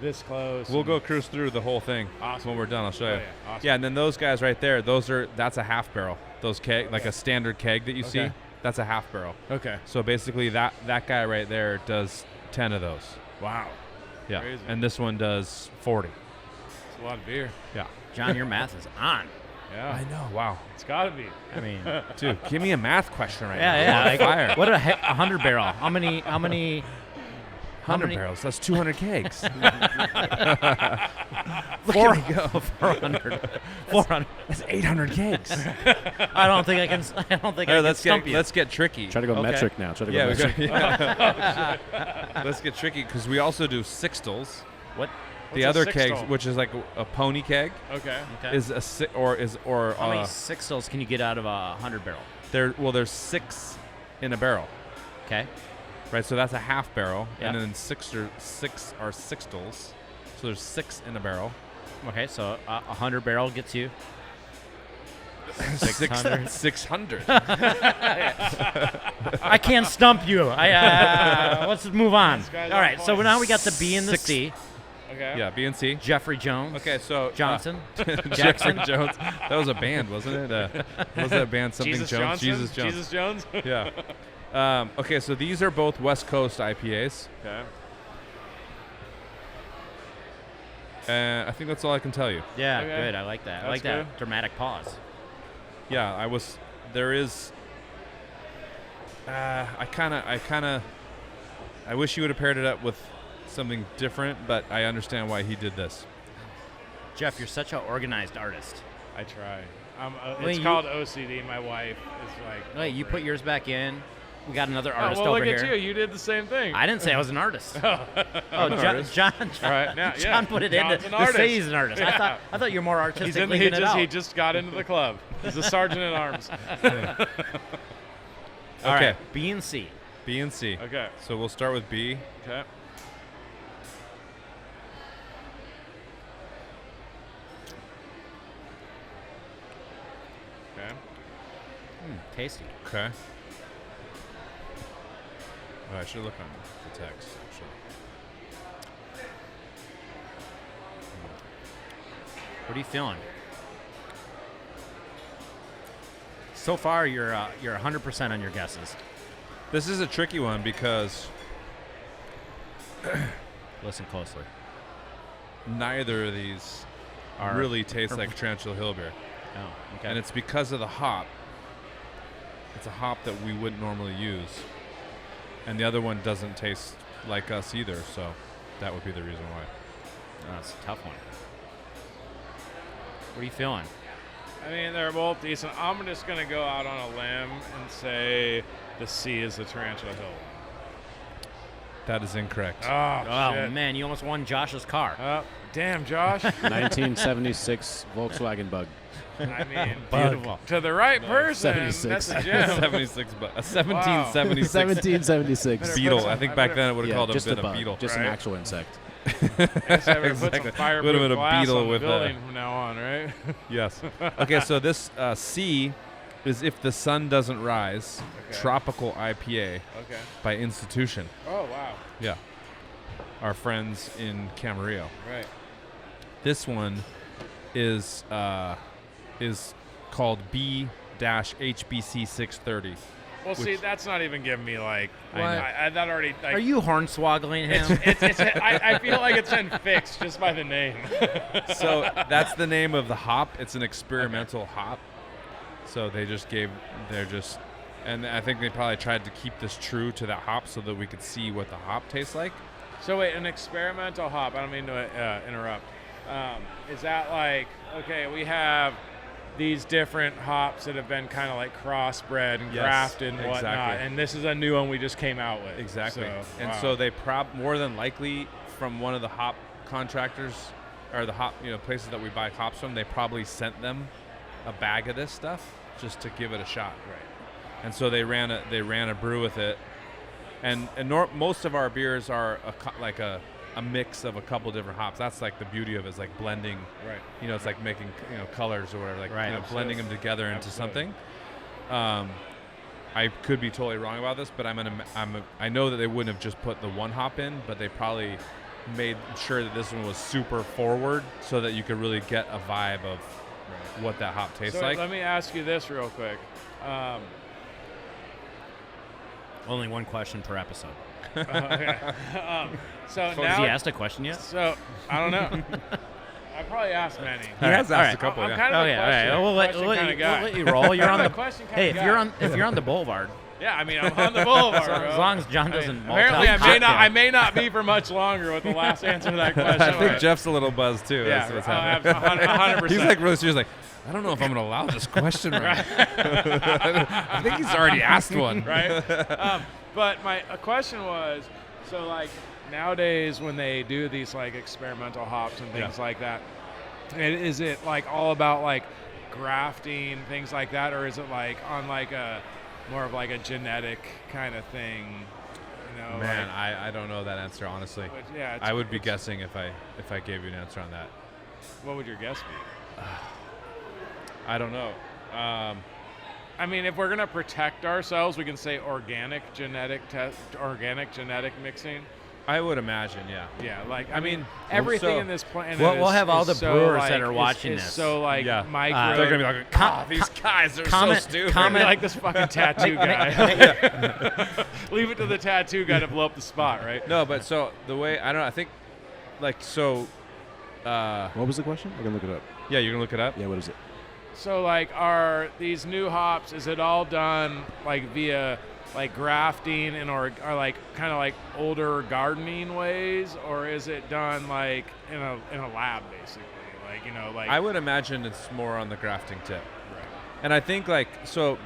Speaker 1: this close.
Speaker 3: We'll
Speaker 1: and-
Speaker 3: go cruise through the whole thing
Speaker 1: Awesome.
Speaker 3: when we're done. I'll show you.
Speaker 1: Oh, yeah. Awesome.
Speaker 3: Yeah, and then those guys right there, that's a half barrel. Those keg, like a standard keg that you see,
Speaker 1: Okay.
Speaker 3: that's a half barrel.
Speaker 1: Okay.
Speaker 3: So basically that guy right there does 10 of those.
Speaker 1: Wow.
Speaker 3: Yeah.
Speaker 1: Crazy.
Speaker 3: And this one does 40.
Speaker 1: It's a lot of beer.
Speaker 3: Yeah.
Speaker 4: John, your math is on.
Speaker 1: Yeah.
Speaker 3: know. Wow.
Speaker 1: It's got to be.
Speaker 4: I mean,
Speaker 3: Dude, give me a math question right now.
Speaker 4: yeah.
Speaker 3: I'm on fire.
Speaker 4: What a 100 barrel? How many?
Speaker 3: 100 barrels. That's 200 kegs.
Speaker 4: 400. 400.
Speaker 3: That's 800 kegs.
Speaker 4: I don't think I can. I don't think I can
Speaker 3: let's
Speaker 4: stump you.
Speaker 3: let's get tricky.
Speaker 2: Try to go
Speaker 4: Okay.
Speaker 2: metric now. Try to go
Speaker 3: Yeah, we
Speaker 2: metric.
Speaker 3: got, let's get tricky because we also do sixtels.
Speaker 4: What?
Speaker 3: The
Speaker 1: What's a
Speaker 3: other
Speaker 1: sixtel?
Speaker 3: keg, which is like a pony keg,
Speaker 1: Okay.
Speaker 4: Okay.
Speaker 3: is a or
Speaker 4: How many sixtels can you get out of a 100 barrel?
Speaker 3: there's 6 in a barrel,
Speaker 4: Okay.
Speaker 3: right? So that's a half barrel,
Speaker 4: Yeah.
Speaker 3: and then 6 are sixtels. So there's 6 in a barrel.
Speaker 4: Okay. So a 100 barrel gets you
Speaker 3: 600.
Speaker 4: 600. I can't stump you. Let's move on.
Speaker 1: This guy's
Speaker 4: All
Speaker 1: on
Speaker 4: right. So
Speaker 1: point.
Speaker 4: now we got the B and the
Speaker 3: Six-
Speaker 4: C.
Speaker 1: Okay.
Speaker 3: Yeah, B and C.
Speaker 4: Jeffrey Jones.
Speaker 3: Okay, so
Speaker 4: Johnson.
Speaker 3: Jeffrey
Speaker 4: Jackson.
Speaker 3: Jones. That was a band, wasn't it? Was that band something
Speaker 1: Jesus
Speaker 3: Jones?
Speaker 1: Johnson?
Speaker 3: Jesus Jones.
Speaker 1: Jesus Jones?
Speaker 3: Yeah. Okay, so these are both West Coast IPAs.
Speaker 1: Okay.
Speaker 3: I think that's all I can tell you.
Speaker 4: Yeah.
Speaker 1: Okay.
Speaker 4: Good. I like that. I
Speaker 1: That's
Speaker 4: like that
Speaker 1: good.
Speaker 4: dramatic pause.
Speaker 3: Yeah, there is. I wish you would have paired it up with something different, but I understand why he did this.
Speaker 4: Jeff, you're such an organized artist.
Speaker 1: I try.
Speaker 4: Wait,
Speaker 1: It's
Speaker 4: you-
Speaker 1: called OCD. My wife is like.
Speaker 4: Wait, you
Speaker 1: over
Speaker 4: put
Speaker 1: it.
Speaker 4: yours back in. We got another artist
Speaker 1: well,
Speaker 4: over
Speaker 1: look
Speaker 4: here.
Speaker 1: at you. You did the same thing.
Speaker 4: I didn't say I was an artist.
Speaker 3: I'm an artist.
Speaker 4: John.
Speaker 1: All right, now,
Speaker 4: John
Speaker 1: yeah.
Speaker 4: put it in
Speaker 1: John's
Speaker 4: to
Speaker 1: an
Speaker 4: say
Speaker 1: artist.
Speaker 4: he's an artist.
Speaker 1: Yeah.
Speaker 4: I thought you're more artistic
Speaker 1: He's in,
Speaker 4: leaving it out.
Speaker 1: he just got into the club. He's a sergeant at arms.
Speaker 4: All
Speaker 3: Okay.
Speaker 4: right, B and C.
Speaker 3: B and C.
Speaker 1: Okay.
Speaker 3: So we'll start with B.
Speaker 1: Okay. Okay.
Speaker 4: Tasty.
Speaker 3: Okay. Oh, I should look on the text, actually.
Speaker 4: What are you feeling? So far, you're 100% on your guesses.
Speaker 3: This is a tricky one because
Speaker 4: Listen closely.
Speaker 3: neither of these really taste like Tarantula Hill beer.
Speaker 4: Oh, okay.
Speaker 3: And it's because of the hop. It's a hop that we wouldn't normally use. And the other one doesn't taste like us either, so that would be the reason why.
Speaker 4: Oh, that's a tough one. What are you feeling?
Speaker 1: I mean, they're both decent. I'm just going to go out on a limb and say the C is the Tarantula Hill one.
Speaker 3: That is incorrect.
Speaker 1: Oh, shit.
Speaker 4: Man, you almost won Josh's car.
Speaker 1: Damn, Josh.
Speaker 2: 1976 Volkswagen Bug.
Speaker 1: I mean,
Speaker 4: Beautiful.
Speaker 1: to the right person,
Speaker 2: 76.
Speaker 1: that's a gem.
Speaker 3: 76, a 1776
Speaker 2: 1776.
Speaker 3: beetle. I think back then it would have
Speaker 2: Yeah,
Speaker 3: called
Speaker 2: just
Speaker 3: been
Speaker 2: a
Speaker 3: a
Speaker 2: bug,
Speaker 3: beetle.
Speaker 2: just an
Speaker 1: Right.
Speaker 2: actual insect.
Speaker 1: I guess I better put some
Speaker 3: Exactly.
Speaker 1: fireproof
Speaker 3: Would've been a
Speaker 1: glass
Speaker 3: beetle
Speaker 1: on the
Speaker 3: with a-
Speaker 1: building from now on, right?
Speaker 3: Yes. Okay, so this C is If the Sun Doesn't Rise,
Speaker 1: Okay.
Speaker 3: Tropical IPA
Speaker 1: Okay.
Speaker 3: by Institution.
Speaker 1: Oh, wow.
Speaker 3: Yeah. Our friends in Camarillo.
Speaker 1: Right.
Speaker 3: This one is called B-HBC 630.
Speaker 1: Well, see, that's not even giving me like.
Speaker 3: I know.
Speaker 1: that already. Like,
Speaker 4: Are you hornswoggling him?
Speaker 1: I feel like it's been fixed just by the name.
Speaker 3: So that's the name of the hop. It's an experimental hop. So and I think they probably tried to keep this true to that hop so that we could see what the hop tastes like.
Speaker 1: So wait, an experimental hop. I don't mean to interrupt. Is that like, okay, we have these different hops that have been kind of like crossbred and grafted and whatnot,
Speaker 3: exactly.
Speaker 1: and this is a new one we just came out with.
Speaker 3: Exactly.
Speaker 1: So,
Speaker 3: And
Speaker 1: wow.
Speaker 3: so they more than likely from one of the hop contractors or the hop places that we buy hops from, they probably sent them a bag of this stuff just to give it a shot.
Speaker 1: Right.
Speaker 3: And so they ran a brew with it, and most of our beers are a mix of a couple different hops. That's like the beauty of it, is like blending.
Speaker 1: Right.
Speaker 3: It's like making colors or whatever, like
Speaker 4: Right.
Speaker 3: blending them together into something. I could be totally wrong about this, but I know that they wouldn't have just put the one hop in, but they probably made sure that this one was super forward so that you could really get a vibe of what that hop tastes like.
Speaker 1: Let me ask you this real quick.
Speaker 4: Only one question per episode.
Speaker 1: Okay. So
Speaker 4: Has
Speaker 1: now,
Speaker 4: he asked a question yet?
Speaker 1: so I don't know. I probably asked many.
Speaker 3: He has asked a couple.
Speaker 1: I'm
Speaker 3: yeah.
Speaker 1: kind of a question,
Speaker 4: We'll let
Speaker 1: guy.
Speaker 4: you roll. You're on
Speaker 1: I'm a
Speaker 4: the
Speaker 1: question
Speaker 4: hey.
Speaker 1: kinda
Speaker 4: If
Speaker 1: guy.
Speaker 4: you're on the Boulevard,
Speaker 1: Yeah, I mean, I'm on the Boulevard.
Speaker 4: as long as John doesn't.
Speaker 1: Apparently,
Speaker 4: multitask.
Speaker 1: I may not be for much longer with the last answer to that question.
Speaker 3: I think Jeff's a little buzzed too.
Speaker 1: Yeah,
Speaker 3: That's what's happening.
Speaker 1: 100%.
Speaker 3: He's like really serious. Like, I don't know if I'm going to allow this question right. I think he's already asked one.
Speaker 1: right? But my question was, so like nowadays when they do these like experimental hops and things like that, is it like all about like grafting, things like that, or is it like on like a more of like a genetic kind of thing?
Speaker 3: Man, I don't know that answer honestly.
Speaker 1: But yeah,
Speaker 3: I would be guessing if I gave you an answer on that.
Speaker 1: What would your guess be?
Speaker 3: I don't know.
Speaker 1: I mean, if we're gonna protect ourselves, we can say organic genetic mixing.
Speaker 3: I would imagine, yeah.
Speaker 1: Yeah, like I mean, everything in this planet.
Speaker 4: We'll have all
Speaker 1: is
Speaker 4: the
Speaker 1: so,
Speaker 4: brewers
Speaker 1: like,
Speaker 4: that are watching
Speaker 1: is
Speaker 4: this.
Speaker 1: So like micro.
Speaker 3: They're gonna be like, "God, these guys are so stupid."
Speaker 1: Comment like this fucking tattoo guy. Leave it to the tattoo guy to blow up the spot, right?
Speaker 3: No, but so the way I think, like so.
Speaker 2: What was the question? I'm gonna look it up.
Speaker 3: Yeah, you're gonna look it up.
Speaker 2: Yeah, what is it?
Speaker 1: So like, are these new hops? Is it all done like via like grafting and or like kind of like older gardening ways, or is it done like in a lab basically? Like like.
Speaker 3: I would imagine it's more on the grafting tip.
Speaker 1: Right.
Speaker 3: And I think like so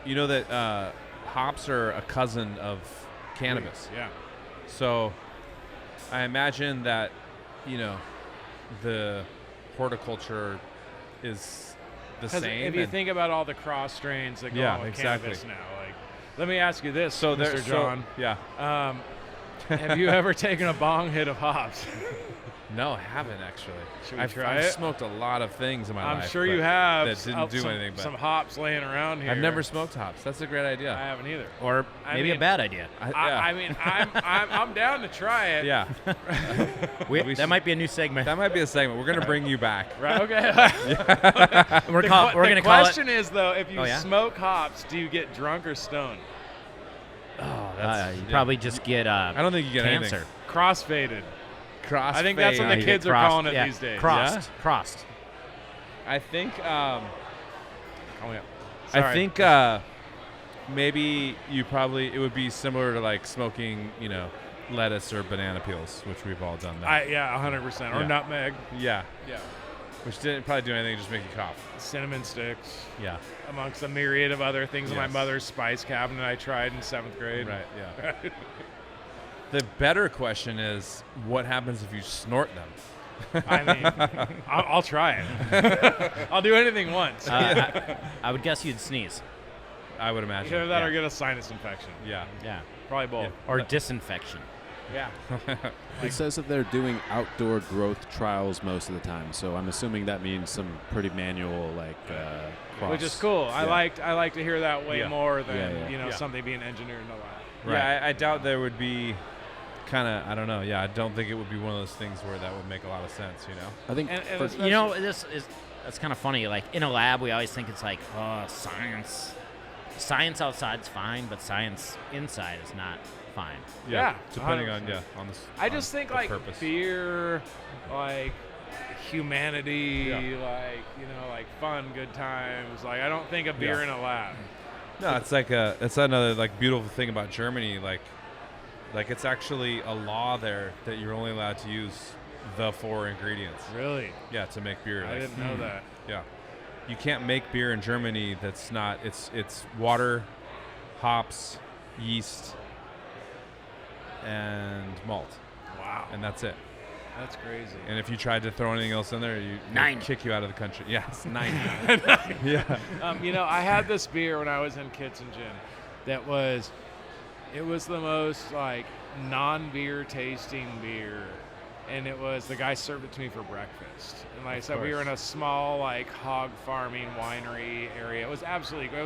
Speaker 3: that hops are a cousin of cannabis.
Speaker 1: Yeah.
Speaker 3: So I imagine that the horticulture is the same.
Speaker 1: If you think about all the cross strains that go on with cannabis now, like, let me ask you this,
Speaker 3: so
Speaker 1: Mr. John. Have you ever taken a bong hit of hops?
Speaker 3: No, I haven't actually.
Speaker 1: Should we
Speaker 3: I've
Speaker 1: try it?
Speaker 3: smoked a lot of things in my life.
Speaker 1: I'm sure you have.
Speaker 3: That didn't do anything. But
Speaker 1: some hops laying around here.
Speaker 3: I've never smoked hops. That's a great idea.
Speaker 1: I haven't either.
Speaker 4: Or maybe a bad idea.
Speaker 1: I mean, I'm down to try it.
Speaker 3: Yeah.
Speaker 4: That might be a new segment.
Speaker 3: That might be a segment. We're gonna bring you back.
Speaker 1: Right. Okay.
Speaker 4: We're going to call it.
Speaker 1: The question is though, if you smoke hops, do you get drunk or stoned?
Speaker 3: Oh, that's
Speaker 4: you probably just get
Speaker 3: I don't think you get
Speaker 4: cancer.
Speaker 3: anything.
Speaker 1: Crossfaded.
Speaker 3: Crossfade.
Speaker 1: I think that's what the kids are calling it these days.
Speaker 4: Crossed.
Speaker 3: I think.
Speaker 1: Sorry.
Speaker 3: I think maybe it would be similar to like smoking, lettuce or banana peels, which we've all done that.
Speaker 1: 100%. Or
Speaker 3: Yeah.
Speaker 1: nutmeg.
Speaker 3: Yeah.
Speaker 1: Yeah.
Speaker 3: Which didn't probably do anything, just make you cough.
Speaker 1: Cinnamon sticks.
Speaker 3: Yeah.
Speaker 1: Amongst a myriad of other things in my
Speaker 3: Yes.
Speaker 1: mother's spice cabinet I tried in 7th grade.
Speaker 3: Right. Yeah. The better question is, what happens if you snort them?
Speaker 1: I mean, I'll try it. I'll do anything once.
Speaker 4: I would guess you'd sneeze.
Speaker 3: I would imagine.
Speaker 1: Either that or get a sinus infection.
Speaker 3: Yeah.
Speaker 4: Yeah.
Speaker 1: Probably both.
Speaker 4: Or disinfection.
Speaker 1: Yeah.
Speaker 2: It says that they're doing outdoor growth trials most of the time, so I'm assuming that means some pretty manual cross.
Speaker 1: Which is cool.
Speaker 2: Yeah.
Speaker 1: I like to hear that way more than
Speaker 2: Yeah.
Speaker 1: something being engineered in a lab.
Speaker 3: Right. Yeah, I doubt there would be kind of, I don't know. Yeah, I don't think it would be one of those things where that would make a lot of sense,
Speaker 2: I think
Speaker 4: that's kind of funny. Like in a lab, we always think it's like, oh, science. Science outside's fine, but science inside is not fine.
Speaker 1: Yeah,
Speaker 3: depending
Speaker 1: 100%.
Speaker 3: on this.
Speaker 1: I just think like
Speaker 3: purpose.
Speaker 1: beer, like humanity, like fun, good times. Like I don't think of beer in a lab.
Speaker 3: No, it's like it's another like beautiful thing about Germany. Like it's actually a law there that you're only allowed to use the 4 ingredients.
Speaker 1: Really?
Speaker 3: Yeah, to make beer.
Speaker 1: I didn't know that.
Speaker 3: Yeah. You can't make beer in Germany that's not, it's water, hops, yeast, and malt.
Speaker 1: Wow.
Speaker 3: And that's it.
Speaker 1: That's crazy.
Speaker 3: And if you tried to throw anything else in there, they'd kick you out of the country. Yes, 9. Yeah.
Speaker 1: I had this beer when I was in Kitzingen it was the most like non-beer tasting beer. And the guy served it to me for breakfast. And like I said, we were in a small like hog farming winery area. It was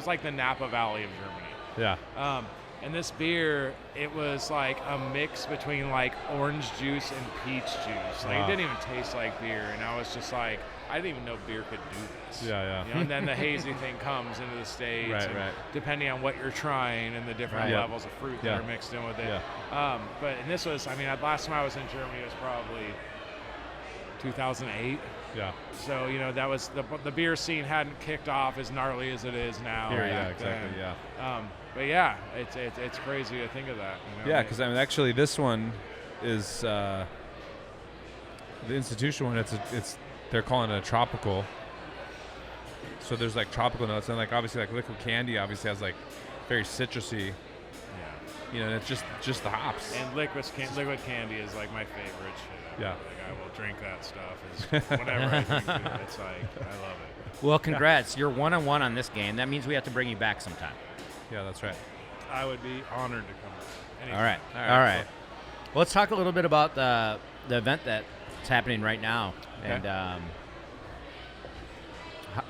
Speaker 1: like the Napa Valley of Germany.
Speaker 3: Yeah.
Speaker 1: And this beer, it was like a mix between like orange juice and peach juice. Like it didn't even taste like beer. And I was just like, I didn't even know beer could do this.
Speaker 3: Yeah.
Speaker 1: And then the hazy thing comes into the States.
Speaker 3: Right.
Speaker 1: Depending on what you're trying and the different levels of fruit that are mixed in with it.
Speaker 3: Yeah.
Speaker 1: And this was, last time I was in Germany was probably 2008.
Speaker 3: Yeah.
Speaker 1: So, that was the beer scene hadn't kicked off as gnarly as it is now.
Speaker 3: Yeah, exactly.
Speaker 1: Then.
Speaker 3: Yeah.
Speaker 1: But yeah, it's crazy to think of that.
Speaker 3: Yeah, because actually this one is the Institution one. They're calling it a tropical. So there's like tropical notes, and like obviously like liquid candy obviously has like very citrusy. Yeah. And it's just the hops.
Speaker 1: And liquid candy is like my favorite shit.
Speaker 3: Yeah.
Speaker 1: Like I will drink that stuff whenever I drink beer. It's like I love it.
Speaker 4: Well, congrats! You're 1-1 on this game. That means we have to bring you back sometime.
Speaker 3: Yeah, that's right.
Speaker 1: I would be honored to come.
Speaker 4: Anytime. All right. Well, let's talk a little bit about the event that's happening right now.
Speaker 1: Okay.
Speaker 4: And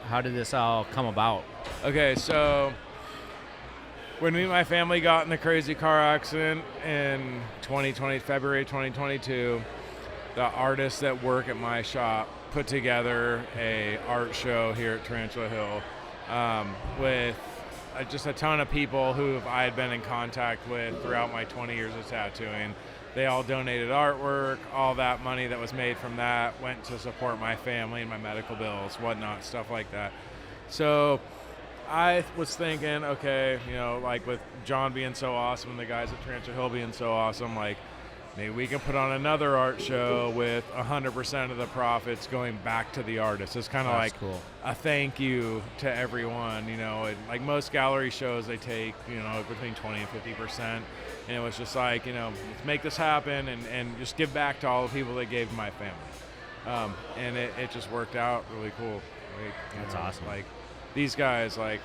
Speaker 4: how did this all come about?
Speaker 1: Okay, so when me and my family got in the crazy car accident in February 2022, the artists that work at my shop put together a art show here at Tarantula Hill with just a ton of people who I had been in contact with throughout my 20 years of tattooing. They all donated artwork. All that money that was made from that went to support my family and my medical bills, whatnot, stuff like that. So I was thinking, okay, like with John being so awesome and the guys at Tarantula Hill being so awesome, like maybe we can put on another art show with 100% of the profits going back to the artist. It's kind of like
Speaker 4: cool.
Speaker 1: A thank you to everyone, and like most gallery shows, they take, between 20 and 50%. And it was just like, let's make this happen and just give back to all the people that gave to my family. And it just worked out really cool. Like,
Speaker 4: That's awesome.
Speaker 1: Like these guys, like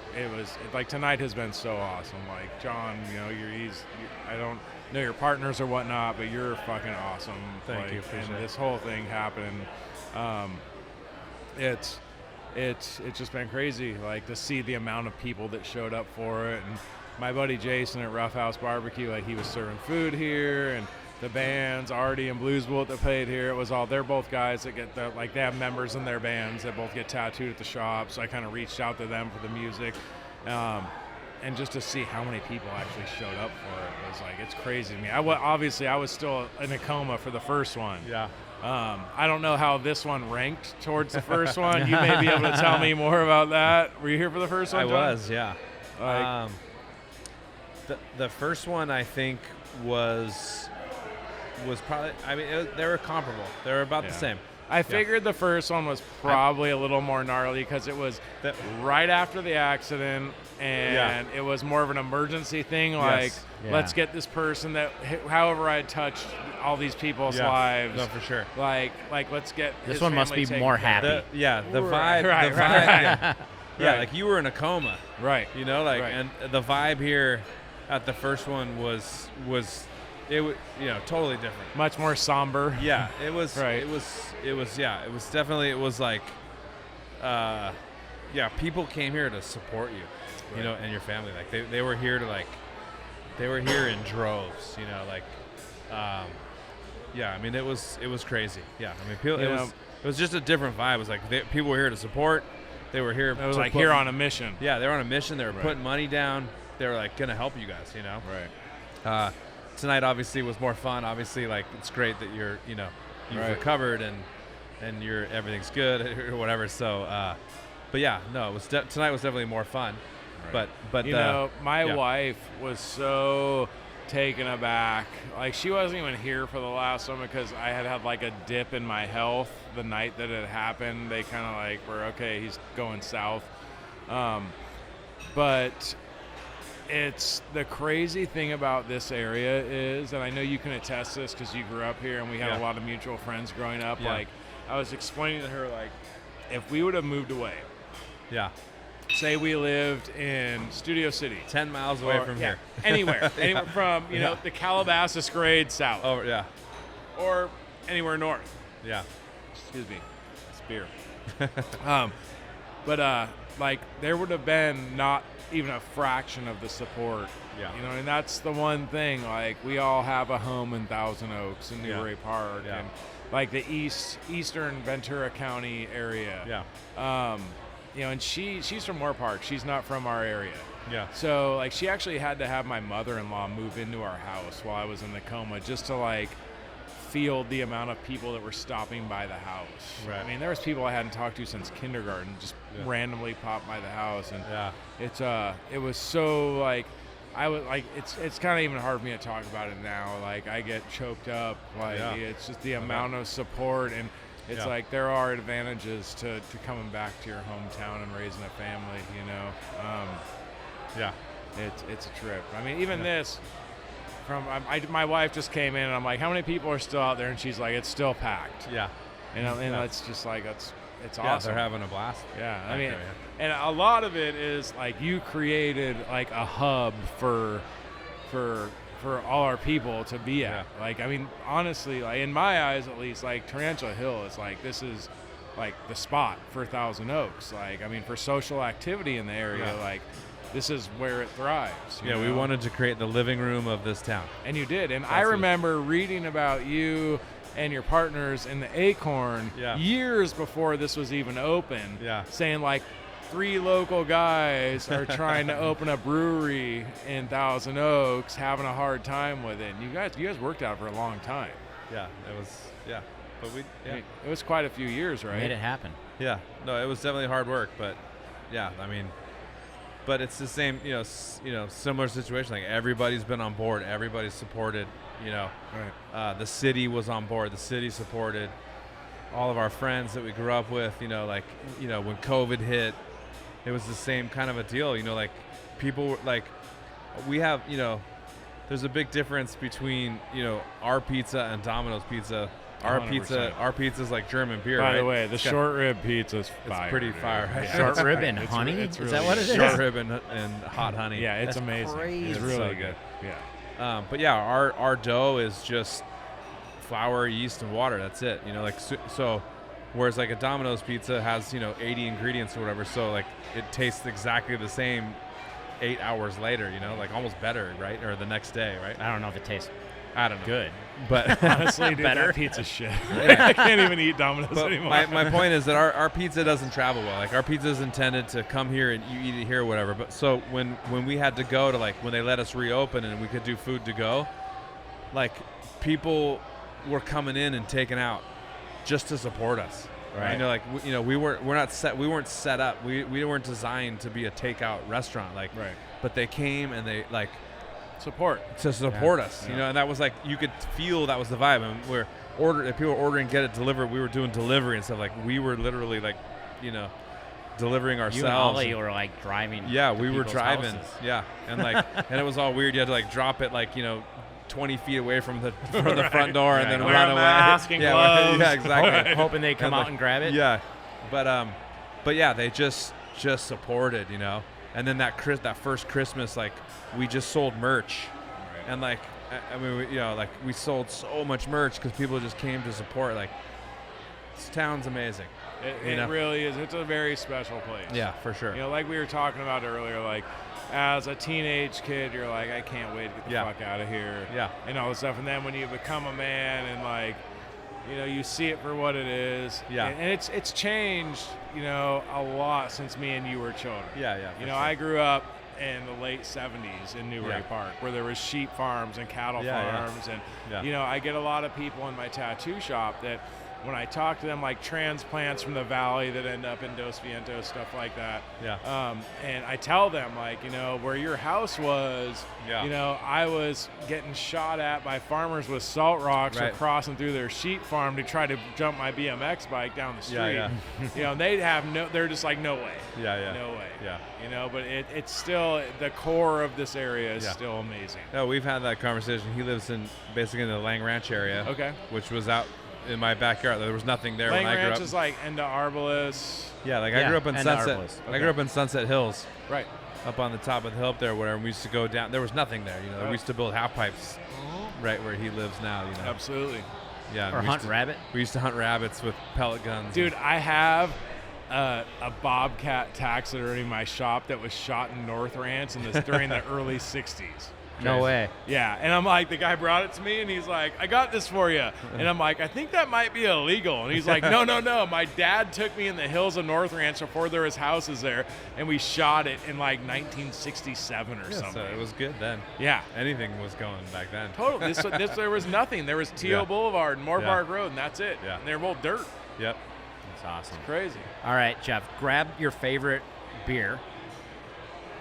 Speaker 1: tonight has been so awesome. Like John, I don't know your partners or whatnot, but you're fucking awesome.
Speaker 3: Thank you.
Speaker 1: And this whole thing happened. It's just been crazy, like to see the amount of people that showed up for it. And my buddy Jason at Rough House Barbecue, like he was serving food here, and the bands, Artie and Blues Bullet that played here, they're both guys that get they have members in their bands that both get tattooed at the shop. So I kind of reached out to them for the music. And just to see how many people actually showed up for it was like, it's crazy to me. Obviously I was still in a coma for the first one.
Speaker 3: Yeah.
Speaker 1: I don't know how this one ranked towards the first one. You may be able to tell me more about that. Were you here for the first one, John?
Speaker 3: I was, yeah. The first one I think was probably, they were comparable. They were about the same.
Speaker 1: I figured the first one was probably a little more gnarly because it was right after the accident, and it was more of an emergency thing. Like, let's get this person that, however I touched all these people's lives.
Speaker 3: No, for sure.
Speaker 1: Like let's get
Speaker 4: this one must be more happy.
Speaker 3: The vibe.
Speaker 1: Right.
Speaker 3: Yeah, like you were in a coma.
Speaker 1: Right.
Speaker 3: And the vibe here at the first one was it was, totally different.
Speaker 1: Much more somber.
Speaker 3: Yeah, it was.
Speaker 1: Right.
Speaker 3: It was definitely. It was like, people came here to support you, and your family. Like they were here to they were here in droves. It was crazy. Yeah, people. It was just a different vibe. It was like people were here to support. They were here.
Speaker 1: It was like here on a mission.
Speaker 3: Yeah, they were on a mission. They were putting money down. They were like gonna help you guys.
Speaker 1: Right.
Speaker 3: Tonight obviously was more fun. Obviously, like it's great that you've recovered and everything's good or whatever. So, but yeah, no, it was tonight was definitely more fun. Right. But
Speaker 1: my wife was so taken aback. Like, she wasn't even here for the last one because I had like a dip in my health the night that it happened. They kind of like were, okay, he's going south. But it's the crazy thing about this area is, and I know you can attest this because you grew up here and we had a lot of mutual friends growing up. Like, I was explaining to her, like, if we would have moved away, say we lived in Studio City,
Speaker 3: 10 miles away from here,
Speaker 1: anywhere from the Calabasas grade south, or anywhere north. Excuse me, it's beer. But like, there would have been not even a fraction of the support. And that's the one thing. Like, we all have a home in Thousand Oaks and Newbury Park, and like the eastern Ventura County area. And she's from Moore Park. She's not from our area. So like, she actually had to have my mother-in-law move into our house while I was in the coma just to like feel the amount of people that were stopping by the house. I mean, there was people I hadn't talked to since kindergarten just randomly popped by the house, and it was so like, I was like, it's kind of even hard for me to talk about it now. Like, I get choked up. Like, it's just the amount of support, and it's like, there are advantages to coming back to your hometown and raising a family. It's a trip. I mean, even this. My wife just came in and I'm like, how many people are still out there? And she's like, it's still packed. And it's just like, it's awesome.
Speaker 3: They're having a blast.
Speaker 1: I mean, and a lot of it is like, you created like a hub for all our people to be at. Like, I mean, honestly, like, in my eyes at least, like, Tarantula Hill is like, this is like the spot for Thousand Oaks. Like, I mean, for social activity in the area, like, this is where it thrives. You know?
Speaker 3: We wanted to create the living room of this town.
Speaker 1: And you did. And I remember reading about you and your partners in the Acorn years before this was even open, saying like, 3 local guys are trying to open a brewery in Thousand Oaks, having a hard time with it. And you guys worked out for a long time.
Speaker 3: It was, but
Speaker 1: I mean, it was quite a few years, right?
Speaker 4: Made it happen.
Speaker 3: No, it was definitely hard work, but I mean, but it's the same, similar situation. Like, everybody's been on board, everybody's supported. The city was on board, the city supported all of our friends that we grew up with. When COVID hit, it was the same kind of a deal. Like, people were like, we have, there's a big difference between our pizza and Domino's pizza. Our
Speaker 1: 100%.
Speaker 3: pizza is like German beer.
Speaker 1: By
Speaker 3: right?
Speaker 1: the way, the short rib pizza's fire.
Speaker 3: It's pretty fire. Right?
Speaker 4: Short rib and honey?
Speaker 1: It's
Speaker 4: is
Speaker 1: really
Speaker 4: that what it is?
Speaker 3: Short rib and hot honey.
Speaker 1: Yeah, it's
Speaker 4: That's
Speaker 1: amazing.
Speaker 4: crazy.
Speaker 1: It's
Speaker 3: It's
Speaker 1: really
Speaker 3: so
Speaker 1: good.
Speaker 3: But our dough is just flour, yeast, and water. That's it. So whereas like a Domino's pizza has 80 ingredients or whatever, so like it tastes exactly the same 8 hours later. Like almost better, right? Or the next day, right?
Speaker 4: I don't know if it tastes
Speaker 3: I don't know.
Speaker 4: good.
Speaker 3: But
Speaker 1: Honestly, dude,
Speaker 4: Better.
Speaker 1: that pizza's shit. I can't even eat Domino's
Speaker 3: but
Speaker 1: anymore.
Speaker 3: my point is that our pizza doesn't travel well. Like, our pizza is intended to come here and you eat it here or whatever. But so when we had to go to, like, when they let us reopen and we could do food to go, like, people were coming in and taking out just to support us.
Speaker 1: Right.
Speaker 3: We weren't set up. We weren't designed to be a takeout restaurant. Like,
Speaker 1: Right.
Speaker 3: But they came and they like
Speaker 1: Support.
Speaker 3: to support us. And that was like, you could feel that was the vibe. And people were ordering, get it delivered. We were doing delivery and stuff. Like, we were literally like, delivering ourselves.
Speaker 4: You and Ollie were like driving.
Speaker 3: Yeah,
Speaker 4: to
Speaker 3: we were
Speaker 4: people's
Speaker 3: driving.
Speaker 4: houses.
Speaker 3: Yeah, and like, and it was all weird. You had to like drop it like 20 feet away from the front door and then
Speaker 1: Wear
Speaker 3: run
Speaker 1: a
Speaker 3: away.
Speaker 1: mask and gloves.
Speaker 3: Yeah, exactly.
Speaker 4: Hoping they come out and grab it.
Speaker 3: Yeah, but yeah, they just supported, And then that first Christmas, like, we just sold merch, and like, I mean, we sold so much merch because people just came to support. Like, this town's amazing.
Speaker 1: It really is. It's a very special place.
Speaker 3: Yeah, for sure.
Speaker 1: Like we were talking about earlier, like, as a teenage kid, you're like, I can't wait to get the fuck out of here.
Speaker 3: Yeah.
Speaker 1: And all this stuff. And then when you become a man and, like, you see it for what it is.
Speaker 3: Yeah.
Speaker 1: And it's changed, a lot since me and you were children.
Speaker 3: Yeah.
Speaker 1: I grew up in the late 70s in Newbury Park, where there was sheep farms and cattle farms. And, I get a lot of people in my tattoo shop that when I talk to them, like transplants from the valley that end up in Dos Vientos, stuff like that.
Speaker 3: Yeah.
Speaker 1: And I tell them, like, you know, where your house was, you know, I was getting shot at by farmers with salt rocks or crossing through their sheep farm to try to jump my BMX bike down the street.
Speaker 3: Yeah.
Speaker 1: You know, they're just like, no way.
Speaker 3: Yeah.
Speaker 1: No way.
Speaker 3: Yeah.
Speaker 1: You know, but it's still, the core of this area is still amazing.
Speaker 3: No, we've had that conversation. He lives basically in the Lang Ranch area.
Speaker 1: Okay.
Speaker 3: Which was out in my backyard. There was nothing there
Speaker 1: Lang
Speaker 3: when I grew
Speaker 1: Ranch
Speaker 3: up.
Speaker 1: is like Enda Arbalest.
Speaker 3: Yeah, like I grew up in Sunset.
Speaker 1: Okay.
Speaker 3: I grew up in Sunset Hills.
Speaker 1: Right.
Speaker 3: Up on the top of the hill up there, where we used to go down. There was nothing there, you know. We used to build half pipes right where he lives now, you know.
Speaker 1: Absolutely.
Speaker 3: Yeah.
Speaker 4: Or hunt rabbit.
Speaker 3: We used to hunt rabbits with pellet guns.
Speaker 1: Dude, I have a bobcat taxidermy in my shop that was shot in North Ranch during the early 60s.
Speaker 4: No way.
Speaker 1: Yeah, and I'm like, the guy brought it to me, and he's like, I got this for you. And I'm like, I think that might be illegal. And he's like, no. My dad took me in the hills of North Ranch before there was houses there, and we shot it in like 1967 or something.
Speaker 3: So it was good then.
Speaker 1: Yeah.
Speaker 3: Anything was going back then.
Speaker 1: Totally. There was nothing. There was Teal Boulevard and Moorpark Road, and that's it.
Speaker 3: Yeah.
Speaker 1: And they're both dirt.
Speaker 3: Yep.
Speaker 4: That's awesome.
Speaker 1: Crazy.
Speaker 4: All right, Jeff, grab your favorite beer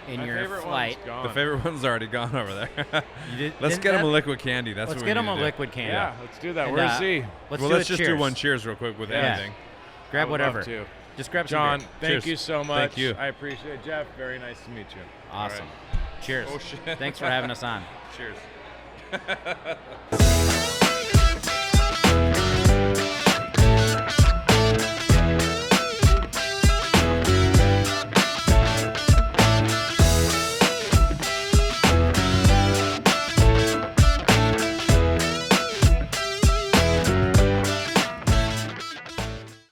Speaker 4: in
Speaker 1: My
Speaker 4: your
Speaker 1: favorite
Speaker 4: flight.
Speaker 1: one's gone.
Speaker 3: The favorite one's already gone over there.
Speaker 4: You
Speaker 3: Let's
Speaker 4: didn't
Speaker 3: get him
Speaker 4: have-
Speaker 3: a liquid candy. That's
Speaker 4: Let's
Speaker 3: what
Speaker 4: get
Speaker 3: we
Speaker 4: him
Speaker 3: need
Speaker 4: a
Speaker 3: to do.
Speaker 4: liquid candy.
Speaker 1: Yeah, let's do that.
Speaker 4: And,
Speaker 1: Where's he?
Speaker 4: Let's
Speaker 3: Let's
Speaker 4: do
Speaker 3: just
Speaker 4: a
Speaker 3: do one
Speaker 4: cheers.
Speaker 3: cheers real quick with
Speaker 4: Yeah.
Speaker 3: anything.
Speaker 4: Grab
Speaker 1: I would love
Speaker 4: whatever.
Speaker 1: to.
Speaker 4: Just grab some
Speaker 1: John,
Speaker 4: beer.
Speaker 1: thank
Speaker 3: Cheers.
Speaker 1: you so much.
Speaker 3: Thank you.
Speaker 1: I appreciate it. Jeff, very nice to meet you.
Speaker 4: Awesome.
Speaker 1: All right.
Speaker 4: Cheers.
Speaker 3: Oh, shit.
Speaker 4: Thanks for having us on.
Speaker 3: Cheers.